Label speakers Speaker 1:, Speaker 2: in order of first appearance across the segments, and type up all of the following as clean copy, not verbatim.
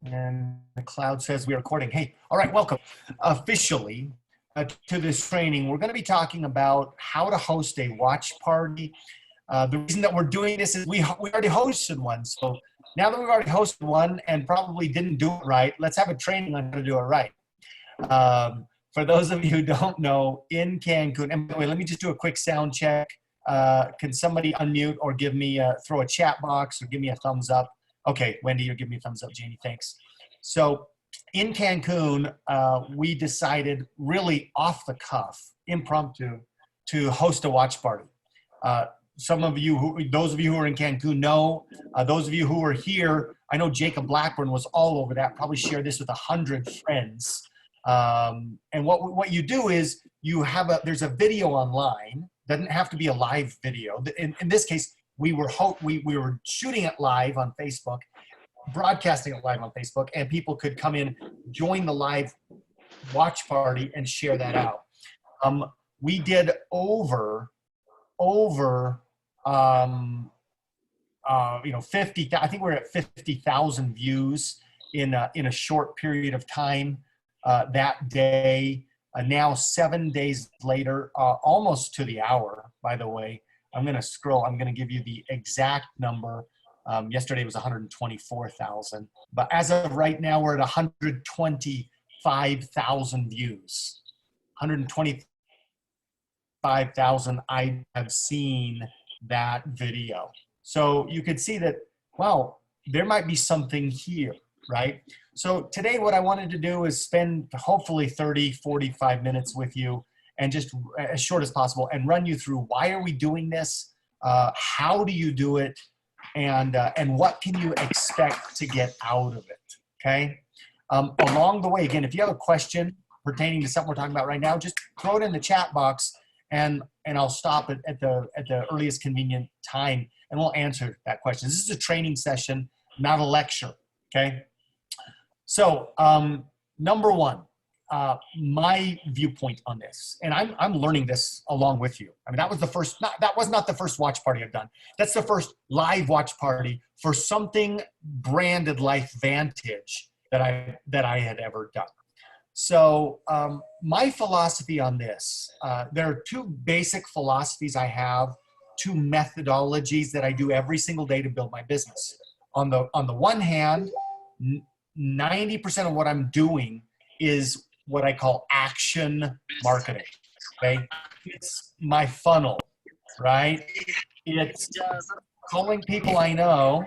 Speaker 1: And the cloud says we are recording. Hey, all right, welcome officially to this training. We're going to be talking about how to host a watch party. The reason that we're doing this is we already hosted one. So now that we've already hosted one and probably didn't do it right, let's have a training on how to do it right. For those of you who don't know, in Cancun, and by the way, let me just do a quick sound check. Can somebody unmute or give me throw a chat box or give me a thumbs up? Okay, Wendy, you'll give me a thumbs up. Janie, thanks. So in Cancun, we decided really off the cuff, impromptu, to host a watch party. Some of you, those of you who are in Cancun know, those of you who are here, I know Jacob Blackburn was all over that, probably shared this with 100 friends. And what you do is you have there's a video online, doesn't have to be a live video. In this case, we were shooting it live on Facebook, broadcasting it live on Facebook, and people could come in, join the live watch party, and share that out. We did over 50. I think we're at 50,000 views in a short period of time that day. Now 7 days later, almost to the hour, by the way. I'm going to scroll. I'm going to give you the exact number. Yesterday was 124,000. But as of right now, we're at 125,000 views. 125,000 I have seen that video. So you could see that, wow, there might be something here, right? So today what I wanted to do is spend hopefully 30, 45 minutes with you, and just as short as possible, and run you through why are we doing this, how do you do it, and what can you expect to get out of it, okay? Along the way, again, if you have a question pertaining to something we're talking about right now, just throw it in the chat box, and I'll stop it at the earliest convenient time, and we'll answer that question. This is a training session, not a lecture, okay? So number one, my viewpoint on this, and I'm learning this along with you. I mean, that was the first, that was not the first watch party I've done. That's the first live watch party for something branded LifeVantage that I had ever done. So my philosophy on this, there are two basic philosophies I have, two methodologies that I do every single day to build my business. On the one hand, 90% of what I'm doing is what I call action marketing, okay? It's my funnel, right? It's calling people I know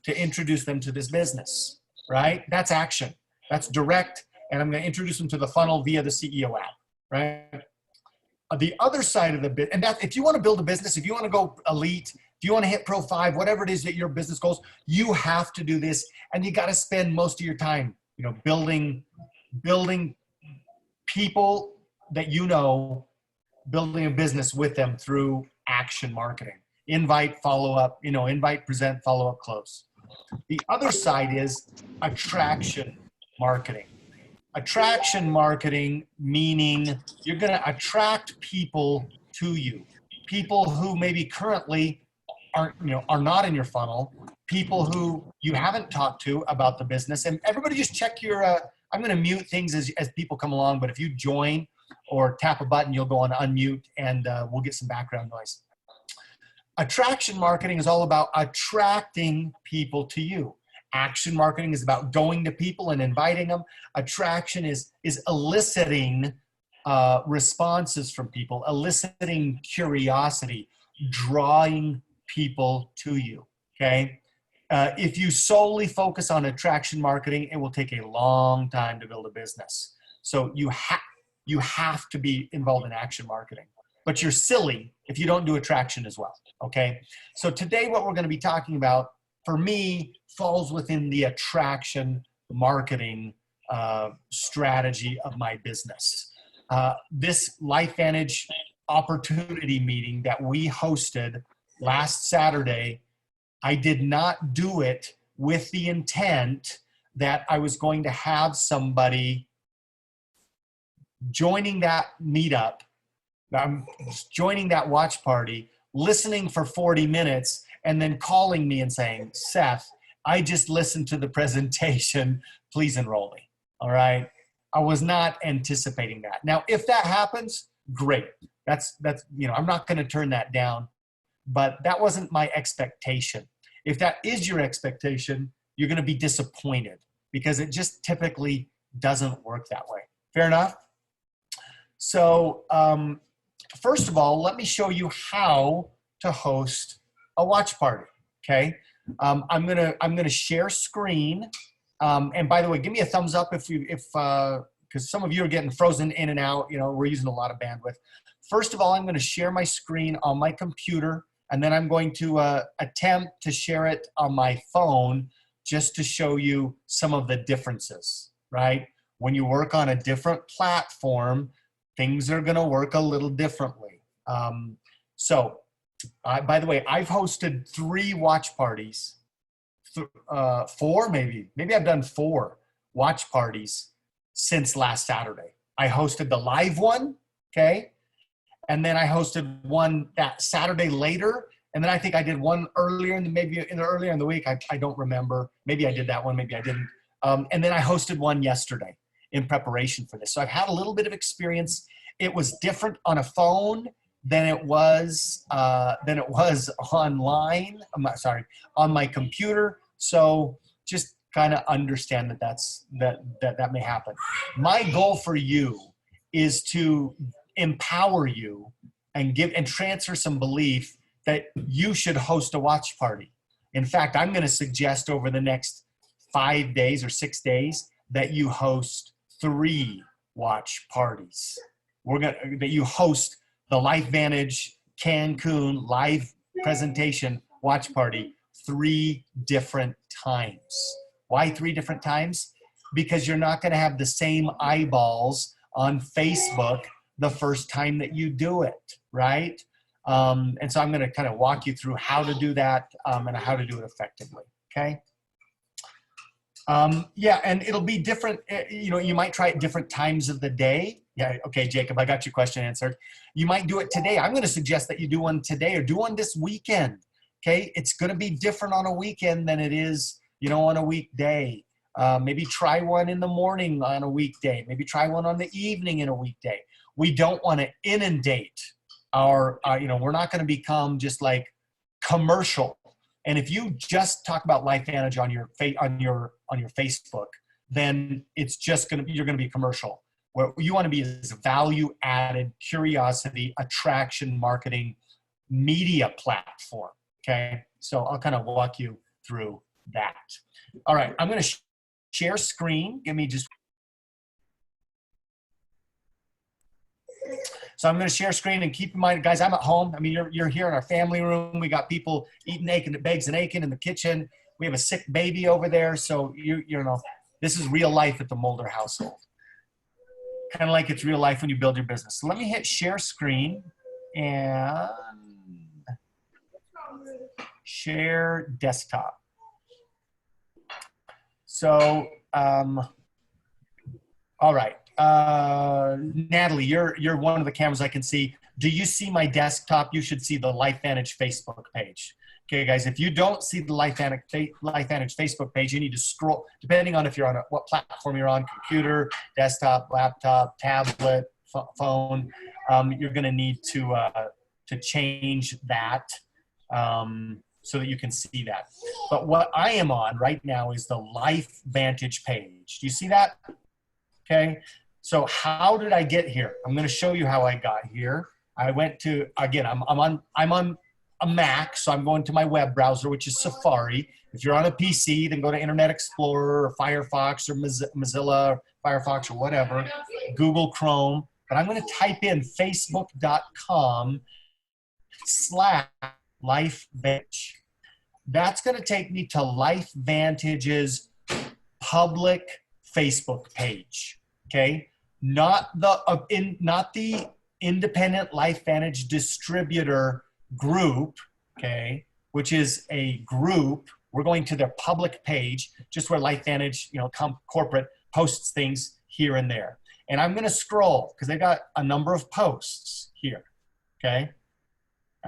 Speaker 1: to introduce them to this business, right? That's action. That's direct, and I'm gonna introduce them to the funnel via the CEO app, right? The other side of the bit, and that if you wanna build a business, if you wanna go elite, if you want to hit Pro 5, whatever it is that your business goals, you have to do this, and you got to spend most of your time, building people that building a business with them through action marketing. Invite, follow up, invite, present, follow up, close. The other side is attraction marketing. Attraction marketing meaning you're going to attract people to you, people who maybe currently are not in your funnel, people who you haven't talked to about the business. And everybody just check your, I'm going to mute things as people come along, but if you join or tap a button, you'll go on unmute, and we'll get some background noise. Attraction marketing is all about attracting people to you. Action marketing is about going to people and inviting them. Attraction is eliciting responses from people, eliciting curiosity, drawing people to you, okay? If you solely focus on attraction marketing, it will take a long time to build a business. So you have to be involved in action marketing. But you're silly if you don't do attraction as well, okay? So today what we're gonna be talking about, for me, falls within the attraction marketing strategy of my business. This LifeVantage opportunity meeting that we hosted last Saturday, I did not do it with the intent that I was going to have somebody joining that meetup, joining that watch party, listening for 40 minutes, and then calling me and saying, Seth, I just listened to the presentation, please enroll me, all right? I was not anticipating that. Now, if that happens, great. That's I'm not gonna turn that down, but that wasn't my expectation. If that is your expectation, you're gonna be disappointed because it just typically doesn't work that way. Fair enough? So first of all, let me show you how to host a watch party, okay? I'm gonna share screen. And by the way, give me a thumbs up if because some of you are getting frozen in and out, we're using a lot of bandwidth. First of all, I'm gonna share my screen on my computer, and then I'm going to attempt to share it on my phone just to show you some of the differences, right? When you work on a different platform, things are gonna work a little differently. By the way, I've hosted 3 watch parties, 4 maybe I've done 4 watch parties since last Saturday. I hosted the live one, okay? And then I hosted one that Saturday later. And then I think I did one earlier earlier in the week. I don't remember. Maybe I did that one, maybe I didn't. And then I hosted one yesterday in preparation for this. So I've had a little bit of experience. It was different on a phone than it was online. On my computer. So just kind of understand that may happen. My goal for you is to empower you and transfer some belief that you should host a watch party. In fact, I'm going to suggest over the next 5 days or 6 days that you host 3 watch parties. That you host the LifeVantage Cancun live presentation watch party 3 different times. Why 3 different times? Because you're not going to have the same eyeballs on Facebook the first time that you do it, right? And so I'm going to kind of walk you through how to do that and how to do it effectively, okay? Yeah, and it'll be different. You might try it different times of the day. Yeah, okay, Jacob, I got your question answered. You might do it today. I'm going to suggest that you do one today or do one this weekend, okay? It's going to be different on a weekend than it is, on a weekday. Maybe try one in the morning on a weekday. Maybe try one on the evening in a weekday. We don't want to inundate we're not going to become just like commercial. And if you just talk about LifeVantage on your Facebook, then it's just you're going to be commercial. What you want to be is a value-added, curiosity, attraction, marketing, media platform. Okay, so I'll kind of walk you through that. All right, I'm going to share screen. Give me just. So I'm going to share screen, and keep in mind, guys, I'm at home. I mean, you're here in our family room. We got people eating eggs and bacon in the kitchen. We have a sick baby over there. So this is real life at the Mulder household. Kind of like it's real life when you build your business. So let me hit share screen and share desktop. So, all right. Natalie, you're one of the cameras I can see. Do you see my desktop? You should see the LifeVantage Facebook page. Okay, guys, if you don't see the LifeVantage Facebook page, you need to scroll, depending on if you're on what platform you're on, computer, desktop, laptop, tablet, phone, you're going to need to change that so that you can see that. But what I am on right now is the LifeVantage page. Do you see that? Okay. So how did I get here? I'm going to show you how I got here. I went to, again, I'm on a Mac, so I'm going to my web browser, which is Safari. If you're on a PC, then go to Internet Explorer or Firefox or Mozilla, or Firefox or whatever, Google Chrome. But I'm going to type in facebook.com/LifeVantage. That's going to take me to LifeVantage's public Facebook page. Okay, not the independent LifeVantage distributor group, okay, which is a group. We're going to their public page, just where LifeVantage, corporate posts things here and there. And I'm going to scroll because they got a number of posts here, okay?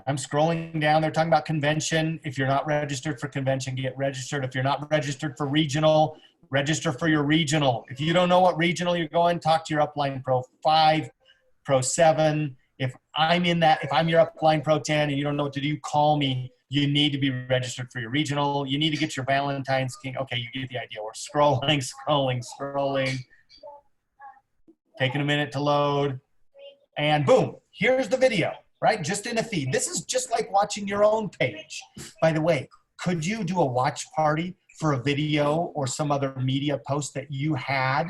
Speaker 1: I'm scrolling down. They're talking about convention. If you're not registered for convention, get registered. If you're not registered for regional, register for your regional. If you don't know what regional you're going, talk to your upline Pro 5, Pro 7. If I'm in that, if I'm your upline Pro 10 and you don't know what to do, call me. You need to be registered for your regional. You need to get your Valentine's King. Okay, you get the idea. We're scrolling. Taking a minute to load. And boom, here's the video, right? Just in a feed. This is just like watching your own page. By the way, could you do a watch party for a video or some other media post that you had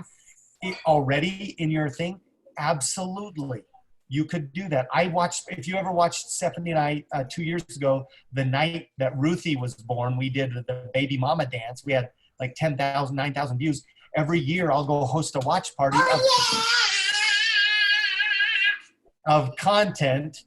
Speaker 1: already in your thing? Absolutely. You could do that. I watched, if you ever watched Stephanie and I 2 years ago, the night that Ruthie was born, we did the baby mama dance. We had like 10,000, 9,000 views. Every year I'll go host a watch party of content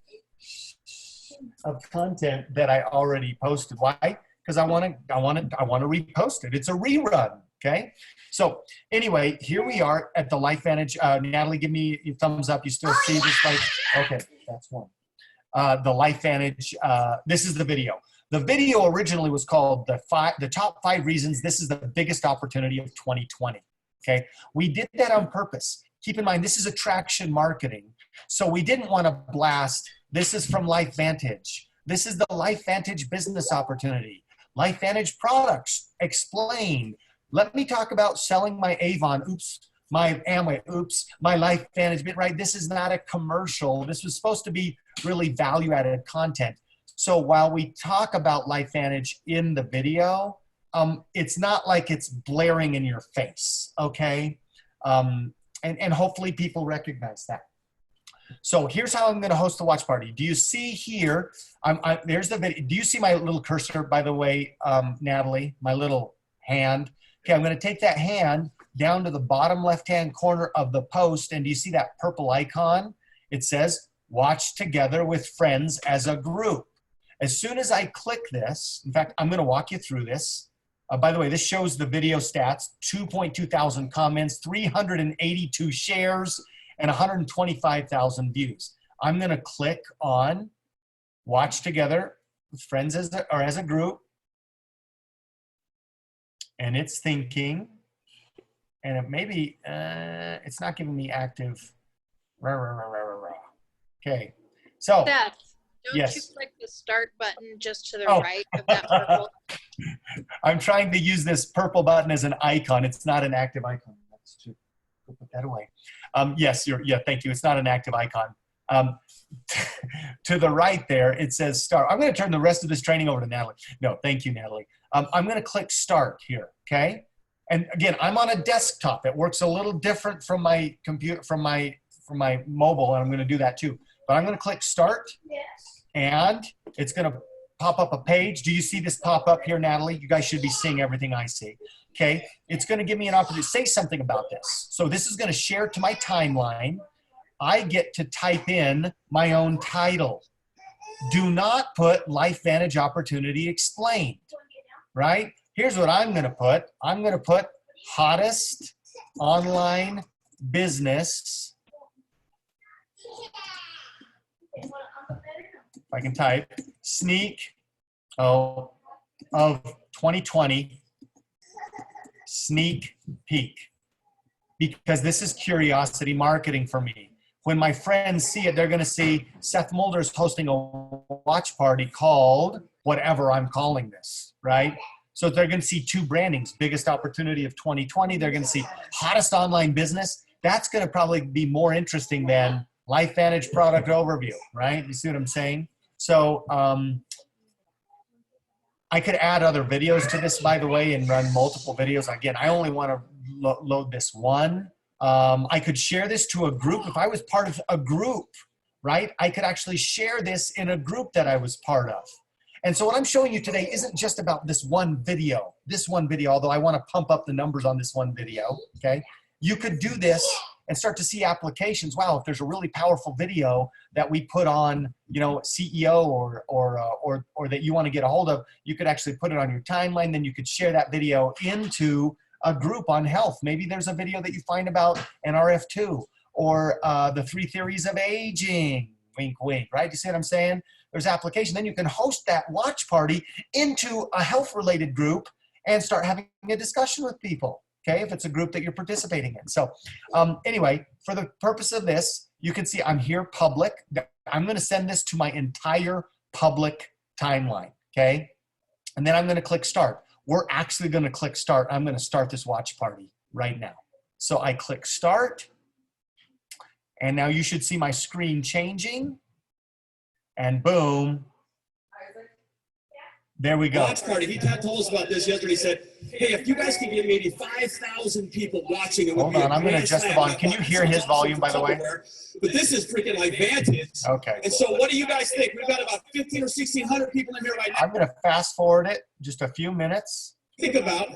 Speaker 1: that I already posted. Why? Because I want to repost it. It's a rerun. Okay. So anyway, here we are at the LifeVantage. Natalie, give me a thumbs up. You still see this? Okay, that's one. The LifeVantage. This is the video. The video originally was called the top 5 reasons this is the biggest opportunity of 2020. Okay. We did that on purpose. Keep in mind, this is attraction marketing. So we didn't want to blast, this is from LifeVantage. This is the LifeVantage business opportunity. LifeVantage products explained. Let me talk about selling my Avon, my Amway, my LifeVantage, right? This is not a commercial. This was supposed to be really value-added content. So while we talk about LifeVantage in the video, it's not like it's blaring in your face, okay? And hopefully people recognize that. So here's how I'm going to host the watch party. Do you see here, there's the video. Do you see my little cursor, by the way, Natalie, my little hand? Okay, I'm going to take that hand down to the bottom left-hand corner of the post, and do you see that purple icon? It says, watch together with friends as a group. As soon as I click this, in fact, I'm going to walk you through this. By the way, this shows the video stats, 2.2 thousand comments, 382 shares, and 125,000 views. I'm going to click on watch together with friends as a group. And it's thinking, and it maybe, it's not giving me active. Okay, so.
Speaker 2: Seth, don't
Speaker 1: yes.
Speaker 2: you click the start button just to the right of that purple?
Speaker 1: I'm trying to use this purple button as an icon. It's not an active icon. That's true. Put that away. Yes, thank you. It's not an active icon. To the right there, it says start. I'm going to turn the rest of this training over to Natalie. No, thank you, Natalie. I'm going to click start here, okay? And again, I'm on a desktop. It works a little different from my computer, from my mobile, and I'm going to do that too. But I'm going to click start.
Speaker 2: Yes.
Speaker 1: And it's going to pop up a page. Do you see this pop up here, Natalie? You guys should be seeing everything I see. Okay, it's going to give me an opportunity to say something about this. So this is going to share to my timeline. I get to type in my own title. Do not put LifeVantage Opportunity Explained, right? Here's what I'm going to put. I'm going to put hottest online business. If I can type, sneak of 2020, sneak peek. Because this is curiosity marketing for me. When my friends see it, they're going to see Seth Mulder is hosting a watch party called whatever I'm calling this, right? So they're going to see 2 brandings, biggest opportunity of 2020. They're going to see hottest online business. That's going to probably be more interesting than LifeVantage product overview, right? You see what I'm saying? So I could add other videos to this, by the way, and run multiple videos. Again, I only want to load this one. I could share this to a group. If I was part of a group, right, I could actually share this in a group that I was part of. And so what I'm showing you today isn't just about this one video, although I want to pump up the numbers on this one video, okay? You could do this and start to see applications. Wow, if there's a really powerful video that we put on, you know, CEO or that you want to get a hold of, you could actually put it on your timeline. Then you could share that video into a group on health. Maybe there's a video that you find about NRF2 or the 3 theories of aging, wink, wink, right? You see what I'm saying? there's application. Then you can host that watch party into a health-related group and start having a discussion with people, okay, if it's a group that you're participating in. So anyway, for the purpose of this, you can see I'm here public. I'm going to send this to my entire public timeline, okay? And then I'm going to click start. We're actually going to click start. I'm going to start this watch party right now. So I click start, and now you should see my screen changing, and boom, there we go.
Speaker 3: Watch party. He told us about this yesterday. He said, hey, if you guys can get maybe 5,000 people watching it.
Speaker 1: Hold on, I'm going to adjust the volume. Can you hear his volume, by the way?
Speaker 3: But this is freaking like Vantage.
Speaker 1: Okay.
Speaker 3: And so what do you guys think? We've got about 15 or 1,600 people in here right now.
Speaker 1: I'm going to fast forward it just a few minutes.
Speaker 3: Think about,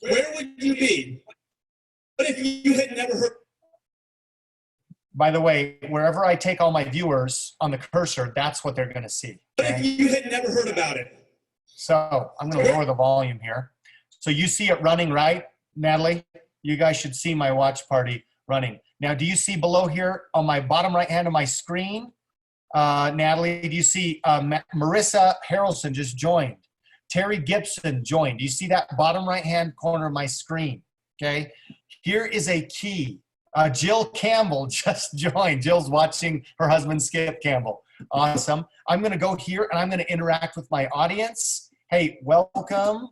Speaker 3: where would you be? What if you had never heard?
Speaker 1: By the way, wherever I take all my viewers on the cursor, that's what they're going to see.
Speaker 3: What if you had never heard about it?
Speaker 1: So I'm going to lower the volume here. So you see it running, right, Natalie? You guys should see my watch party running. Now, do you see below here on my bottom right hand of my screen, Natalie, do you see Marissa Harrelson just joined? Terry Gibson joined. Do you see that bottom right hand corner of my screen? Okay. Here is a key. Jill Campbell just joined. Jill's watching her husband, Skip Campbell. Awesome. I'm going to go here and I'm going to interact with my audience. Hey, welcome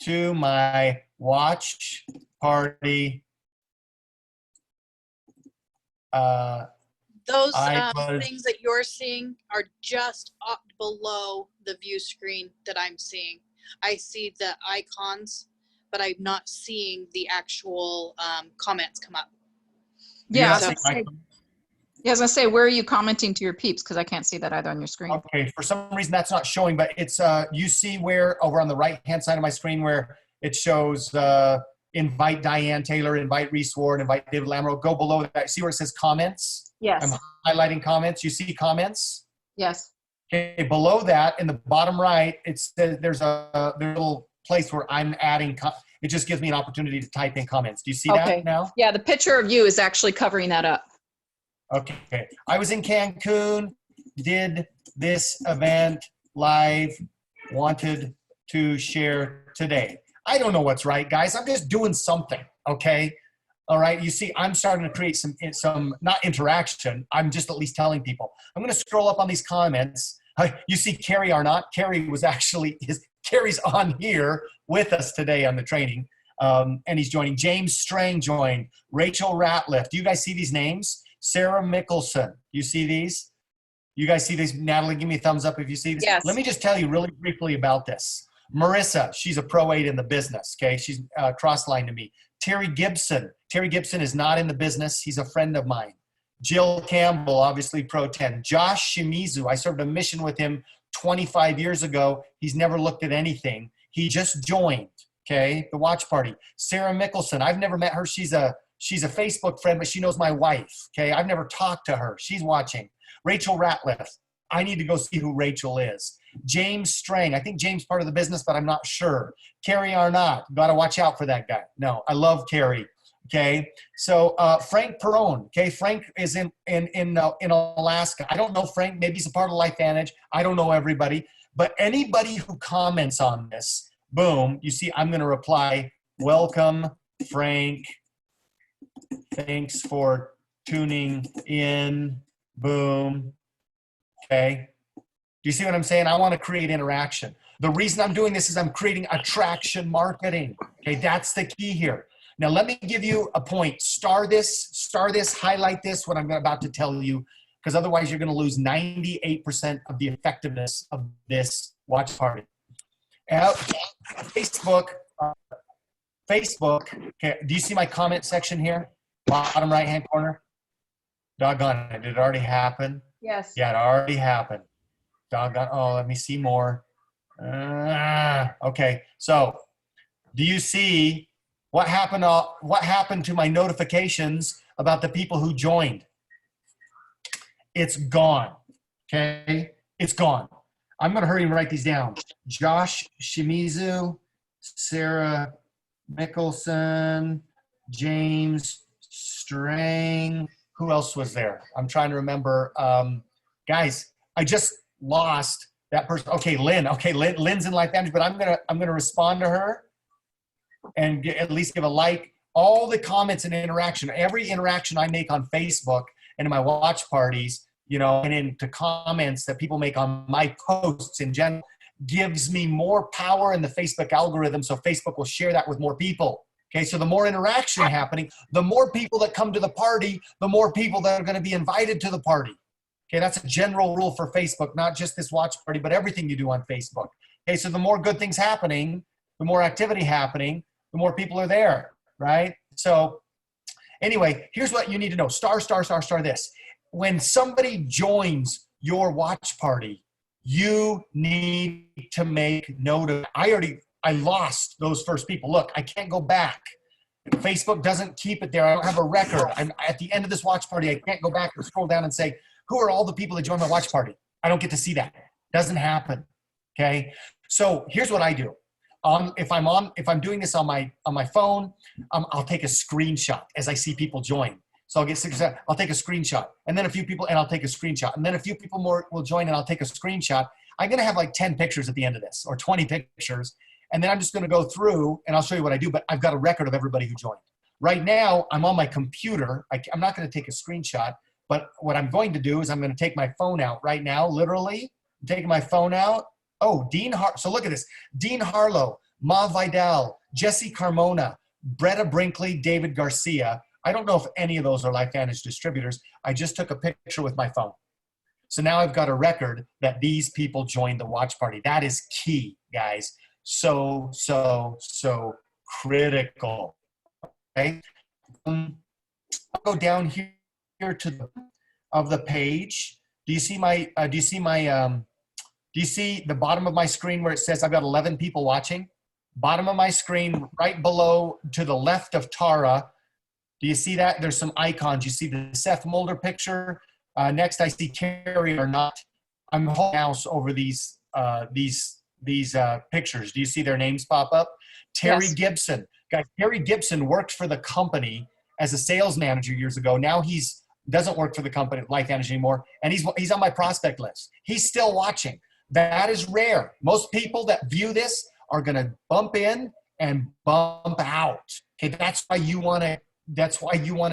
Speaker 1: to my watch party.
Speaker 2: Those things that you're seeing are just up below the view screen that I'm seeing. I see the icons, but I'm not seeing the actual comments come up.
Speaker 4: Yeah,
Speaker 1: So,
Speaker 4: I was gonna say, where are you commenting to your peeps? Because I can't see that either on your screen.
Speaker 1: okay, for some reason that's not showing, but it's you see where over on the right hand side of my screen where it shows invite Diane Taylor, invite Reese Ward, invite David Lamro. Go below that. See where it says comments?
Speaker 4: Yes.
Speaker 1: I'm highlighting comments. You see comments?
Speaker 4: Yes.
Speaker 1: Okay, below that in the bottom right, it says there's a little place where I'm adding. It just gives me an opportunity to type in comments. Do you see
Speaker 4: Okay.
Speaker 1: that now?
Speaker 4: Yeah, the picture of you is actually covering that up.
Speaker 1: Okay. I was in Cancun, did this event live, wanted to share today. I don't know what's right, guys. I'm just doing something, okay? All right, you see, I'm starting to create some not interaction. I'm just at least telling people. I'm going to scroll up on these comments. You see Carrie Arnott. Carrie was actually, Carrie's on here with us today on the training, and he's joining. James Strang joined. Rachel Ratliff. Do you guys see these names? Sarah Mickelson. You see these? You guys see these? Natalie, give me a thumbs up if you see this.
Speaker 4: Yes.
Speaker 1: Let me just tell you really briefly about this. Marissa, she's a Pro 8 in the business, okay? She's cross-lined to me. Terry Gibson. Terry Gibson is not in the business. He's a friend of mine. Jill Campbell, obviously Pro 10. Josh Shimizu, I served a mission with him 25 years ago. He's never looked at anything. He just joined, okay, the watch party. Sarah Mickelson, I've never met her. She's a Facebook friend, but she knows my wife, okay? I've never talked to her. She's watching. Rachel Ratliff. I need to go see who Rachel is. James Strang. I think James part of the business, but I'm not sure. Carrie Arnott. Got to watch out for that guy. No, I love Carrie. Okay. So Frank Perone. Okay. Frank is in Alaska. I don't know Frank. Maybe he's a part of LifeVantage. I don't know everybody. But anybody who comments on this, boom, you see, I'm going to reply, welcome, Frank. Thanks for tuning in. Boom. Okay. Do you see what I'm saying? I want to create interaction. The reason I'm doing this is I'm creating attraction marketing. Okay. That's the key here. Now, let me give you a point. Star this, highlight this, what I'm about to tell you, because otherwise you're going to lose 98% of the effectiveness of this watch party. Facebook, okay, do you see my comment section here? Bottom right-hand corner? Doggone it, did it already happen?
Speaker 4: Yes.
Speaker 1: Yeah, it already happened. Doggone, oh, let me see more. Okay, so do you see what happened to my notifications about the people who joined? It's gone, okay? It's gone. I'm gonna hurry and write these down. Josh Shimizu, Sarah Mickelson, James Strang. Who else was there? I'm trying to remember. Guys, I just lost that person. Okay, Lynn. Okay, Lynn's in LifeVantage, but I'm gonna respond to her and at least give a like. All the comments and interaction, every interaction I make on Facebook and in my watch parties, you know, and into comments that people make on my posts in general, gives me more power in the Facebook algorithm. So Facebook will share that with more people. Okay, so the more interaction happening, the more people that come to the party, the more people that are going to be invited to the party. Okay, that's a general rule for Facebook, not just this watch party, but everything you do on Facebook. Okay, so the more good things happening, the more activity happening, the more people are there, right? So anyway, here's what you need to know. Star this. When somebody joins your watch party, you need to make note of it. I lost those first people. Look, I can't go back. Facebook doesn't keep it there. I don't have a record. I'm at the end of this watch party. I can't go back and scroll down and say, who are all the people that joined my watch party? I don't get to see that. Doesn't happen. Okay. So here's what I do. If I'm doing this on my phone, I'll take a screenshot as I see people join. So I'll take a screenshot, and then a few people, and I'll take a screenshot, and then a few people more will join, and I'll take a screenshot. I'm going to have like 10 pictures at the end of this, or 20 pictures, and then I'm just going to go through, and I'll show you what I do. But I've got a record of everybody who joined. Right now, I'm on my computer. I'm not going to take a screenshot, but what I'm going to do is I'm going to take my phone out right now. Literally, I'm taking my phone out. Oh, so look at this. Dean Harlow, Ma Vidal, Jesse Carmona, Bretta Brinkley, David Garcia. I don't know if any of those are LifeVantage distributors. I just took a picture with my phone. So now I've got a record that these people joined the watch party. That is key, guys. So critical. Okay. I'll go down here to the page. Do you see the bottom of my screen where it says I've got 11 people watching? Bottom of my screen, right below to the left of Tara. Do you see that? There's some icons. You see the Seth Mulder picture. Next, I see Terry or not. I'm holding mouse over these pictures. Do you see their names pop up? Terry
Speaker 4: Yes.
Speaker 1: Gibson. Guys, Terry Gibson worked for the company as a sales manager years ago. Now he's doesn't work for the company at LifeVantage anymore, and he's on my prospect list. He's still watching. That is rare. Most people that view this are going to bump in and bump out. Okay, that's why you want to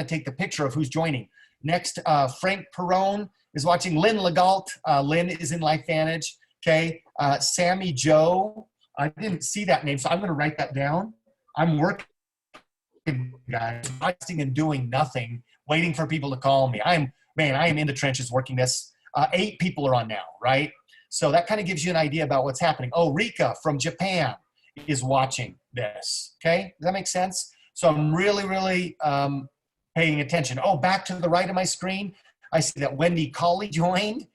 Speaker 1: take the picture of who's joining. Next, Frank Perrone is watching. Lynn Legault. Lynn is in LifeVantage. Okay, Sammy Joe. I didn't see that name, so I'm going to write that down. I'm working, guys, texting and doing nothing, waiting for people to call me. I am in the trenches working this. 8 people are on now, right? So that kind of gives you an idea about what's happening. Oh, Rika from Japan is watching this. Okay, does that make sense? So I'm really, really paying attention. Oh, back to the right of my screen, I see that Wendy Colley joined.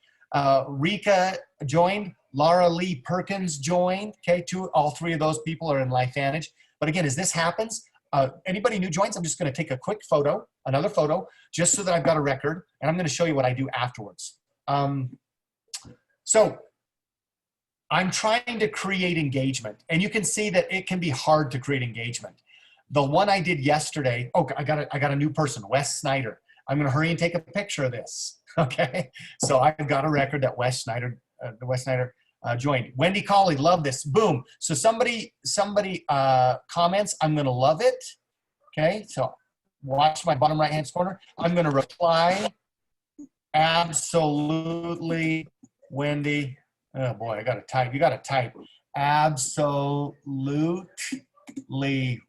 Speaker 1: Rika joined. Laura Lee Perkins joined. Okay, all 3 of those people are in LifeVantage. But again, as this happens, anybody new joins, I'm just going to take a quick photo, another photo, just so that I've got a record, and I'm going to show you what I do afterwards. So I'm trying to create engagement, and you can see that it can be hard to create engagement. The one I did yesterday, I got a new person, Wes Snyder. I'm going to hurry and take a picture of this. Okay, so I've got a record that Wes Snyder joined. Wendy Colley, love this. Boom. So somebody comments, I'm going to love it. Okay, so watch my bottom right-hand corner. I'm going to reply. Absolutely, Wendy. Oh boy, I got to type. You got to type. Absolutely,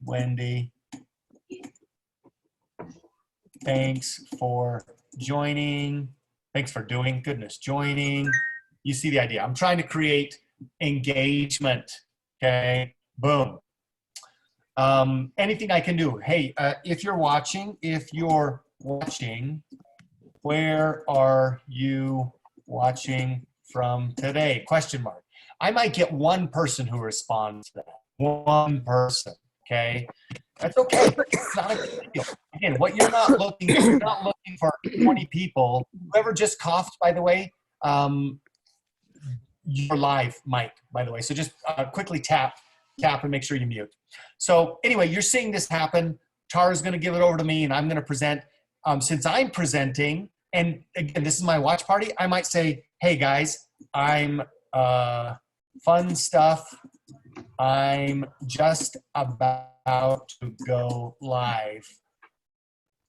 Speaker 1: Wendy. Thanks for joining. Thanks for doing. Goodness, joining. You see the idea. I'm trying to create engagement. Okay, boom. Anything I can do. Hey, if you're watching, where are you watching from today? Question mark. I might get one person who responds to that. One person. Okay, that's okay. It's not a big deal. Again, what you're not looking for 20 people. Whoever just coughed, by the way, you're live, Mike, by the way. So just quickly tap and make sure you mute. So anyway, you're seeing this happen. Tara's going to give it over to me, and I'm going to present. Since I'm presenting, and again, this is my watch party, I might say, hey guys, I'm fun stuff. I'm just about to go live.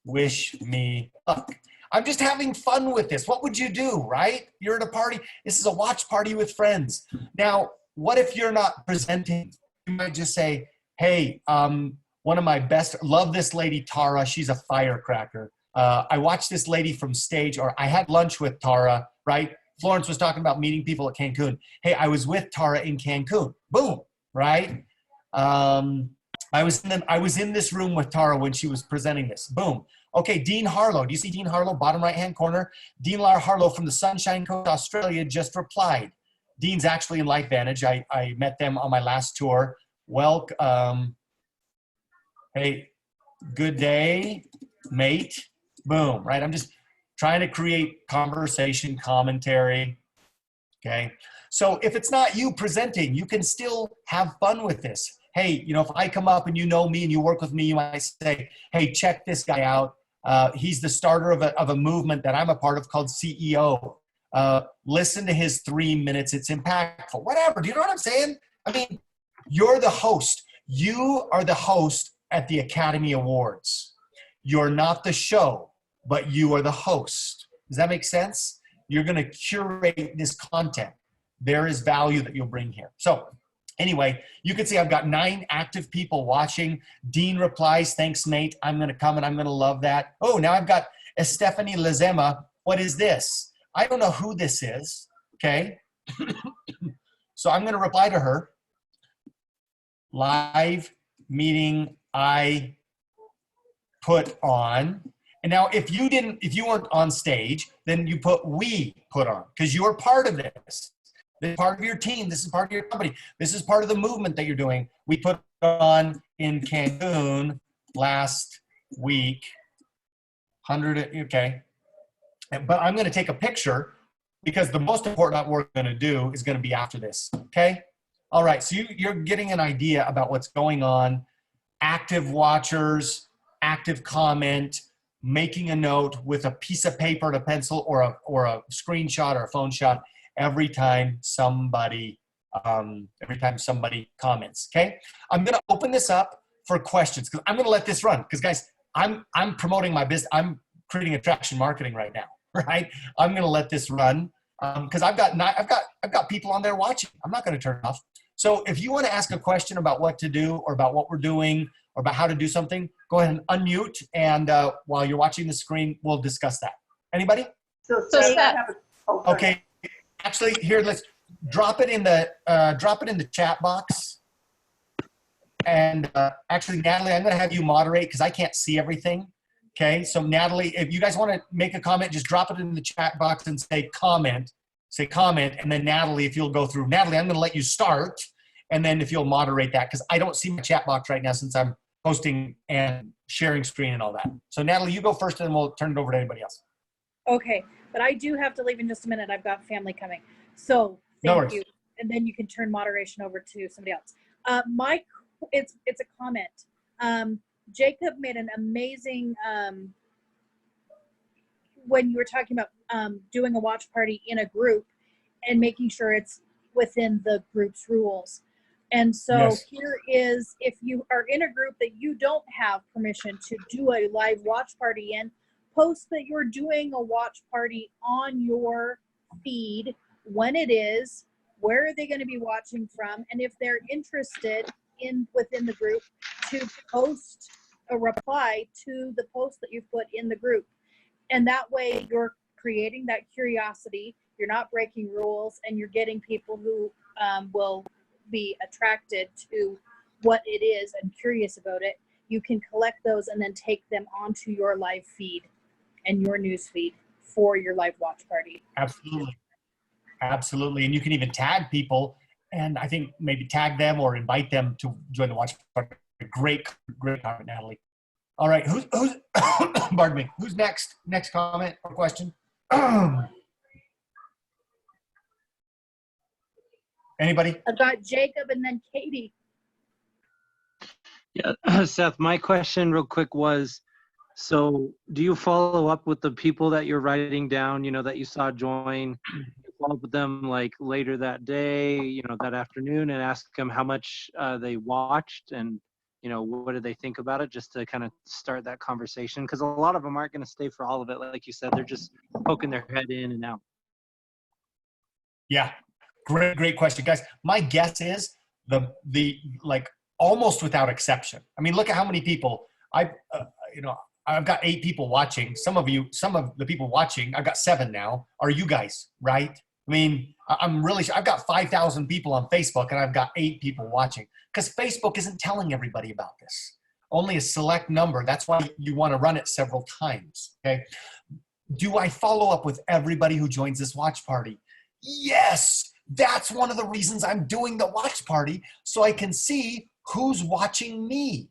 Speaker 1: Wish me luck. I'm just having fun with this. What would you do, right? You're at a party. This is a watch party with friends. Now, what if you're not presenting? You might just say, hey, one of my best, love this lady, Tara. She's a firecracker. I watched this lady from stage, or I had lunch with Tara, right? Florence was talking about meeting people at Cancun. Hey, I was with Tara in Cancun. Boom, right? I was in this room with Tara when she was presenting this. Boom. Okay, Dean Harlow. Do you see Dean Harlow, bottom right-hand corner? Dean Harlow from the Sunshine Coast, Australia, just replied. Dean's actually in LifeVantage. I met them on my last tour. Welcome. Hey, good day, mate. Boom, right? I'm just trying to create conversation, commentary. Okay. So if it's not you presenting, you can still have fun with this. Hey, you know, if I come up and you know me and you work with me, you might say, hey, check this guy out. He's the starter of a movement that I'm a part of called CEO. Listen to his 3 minutes. It's impactful. Whatever. Do you know what I'm saying? I mean, you're the host. You are the host at the Academy Awards. You're not the show, but you are the host. Does that make sense? You're going to curate this content. There is value that you'll bring here. So anyway, you can see I've got 9 active people watching. Dean replies, thanks, mate. I'm going to come and I'm going to love that. Oh, now I've got Stephanie Lazema. What is this? I don't know who this is. Okay. So I'm going to reply to her. Live meeting I put on. And now if you weren't on stage, then you put we put on, because you're part of this. This is part of your team. This is part of your company. This is part of the movement that you're doing. We put on in Cancun last week. Okay. But I'm going to take a picture because the most important work we're going to do is going to be after this. Okay. All right. So you're getting an idea about what's going on. Active watchers, active comment, making a note with a piece of paper and a pencil or a screenshot or a phone shot every time somebody comments. Okay, I'm going to open this up for questions because I'm going to let this run because guys, I'm promoting my business. I'm creating attraction marketing right now, right? I'm going to let this run because I've got people on there watching. I'm not going to turn it off. So if you want to ask a question about what to do or about what we're doing or about how to do something, go ahead and unmute. And while you're watching the screen, we'll discuss that. Anybody?
Speaker 4: So Seth.
Speaker 1: Okay. Actually, here, let's drop it in the chat box. And actually, Natalie, I'm going to have you moderate because I can't see everything. Okay. So Natalie, if you guys want to make a comment, just drop it in the chat box and say comment. And then Natalie, if you'll go through. Natalie, I'm going to let you start. And then if you'll moderate that, because I don't see my chat box right now since I'm posting and sharing screen and all that. So Natalie, you go first and then we'll turn it over to anybody else.
Speaker 5: Okay, but I do have to leave in just a minute. I've got family coming. So
Speaker 1: No
Speaker 5: thank
Speaker 1: worries.
Speaker 5: you. And then you can turn moderation over to somebody else. It's a comment. Jacob made an amazing, when you were talking about doing a watch party in a group and making sure it's within the group's rules. And so
Speaker 1: Yes.
Speaker 5: here is, if you are in a group that you don't have permission to do a live watch party in, post that you're doing a watch party on your feed, when it is, where are they going to be watching from, and if they're interested within the group, to post a reply to the post that you've put in the group. And that way you're creating that curiosity, you're not breaking rules, and you're getting people who will be attracted to what it is and curious about it. You can collect those and then take them onto your live feed and your news feed for your live watch party.
Speaker 1: Absolutely. Absolutely. And you can even tag people and I think maybe tag them or invite them to join the watch party. Great comment, Natalie. All right. Who's pardon me. Who's next? Next comment or question? Anybody?
Speaker 5: I've got Jacob and then Katie.
Speaker 6: Yeah, Seth, my question real quick was, so do you follow up with the people that you're writing down, you know, that you saw join follow up with them like later that day, that afternoon, and ask them how much they watched and, what did they think about it, just to kind of start that conversation. Because a lot of them aren't going to stay for all of it. Like you said, they're just poking their head in and out.
Speaker 1: Yeah, great question, guys. My guess is the like almost without exception. I mean, look at how many people I've got 8 people watching. Some of the people watching, I've got 7 now, are you guys, right? I mean, I've got 5,000 people on Facebook and I've got 8 people watching because Facebook isn't telling everybody about this. Only a select number. That's why you want to run it several times, okay? Do I follow up with everybody who joins this watch party? Yes, that's one of the reasons I'm doing the watch party, so I can see who's watching me.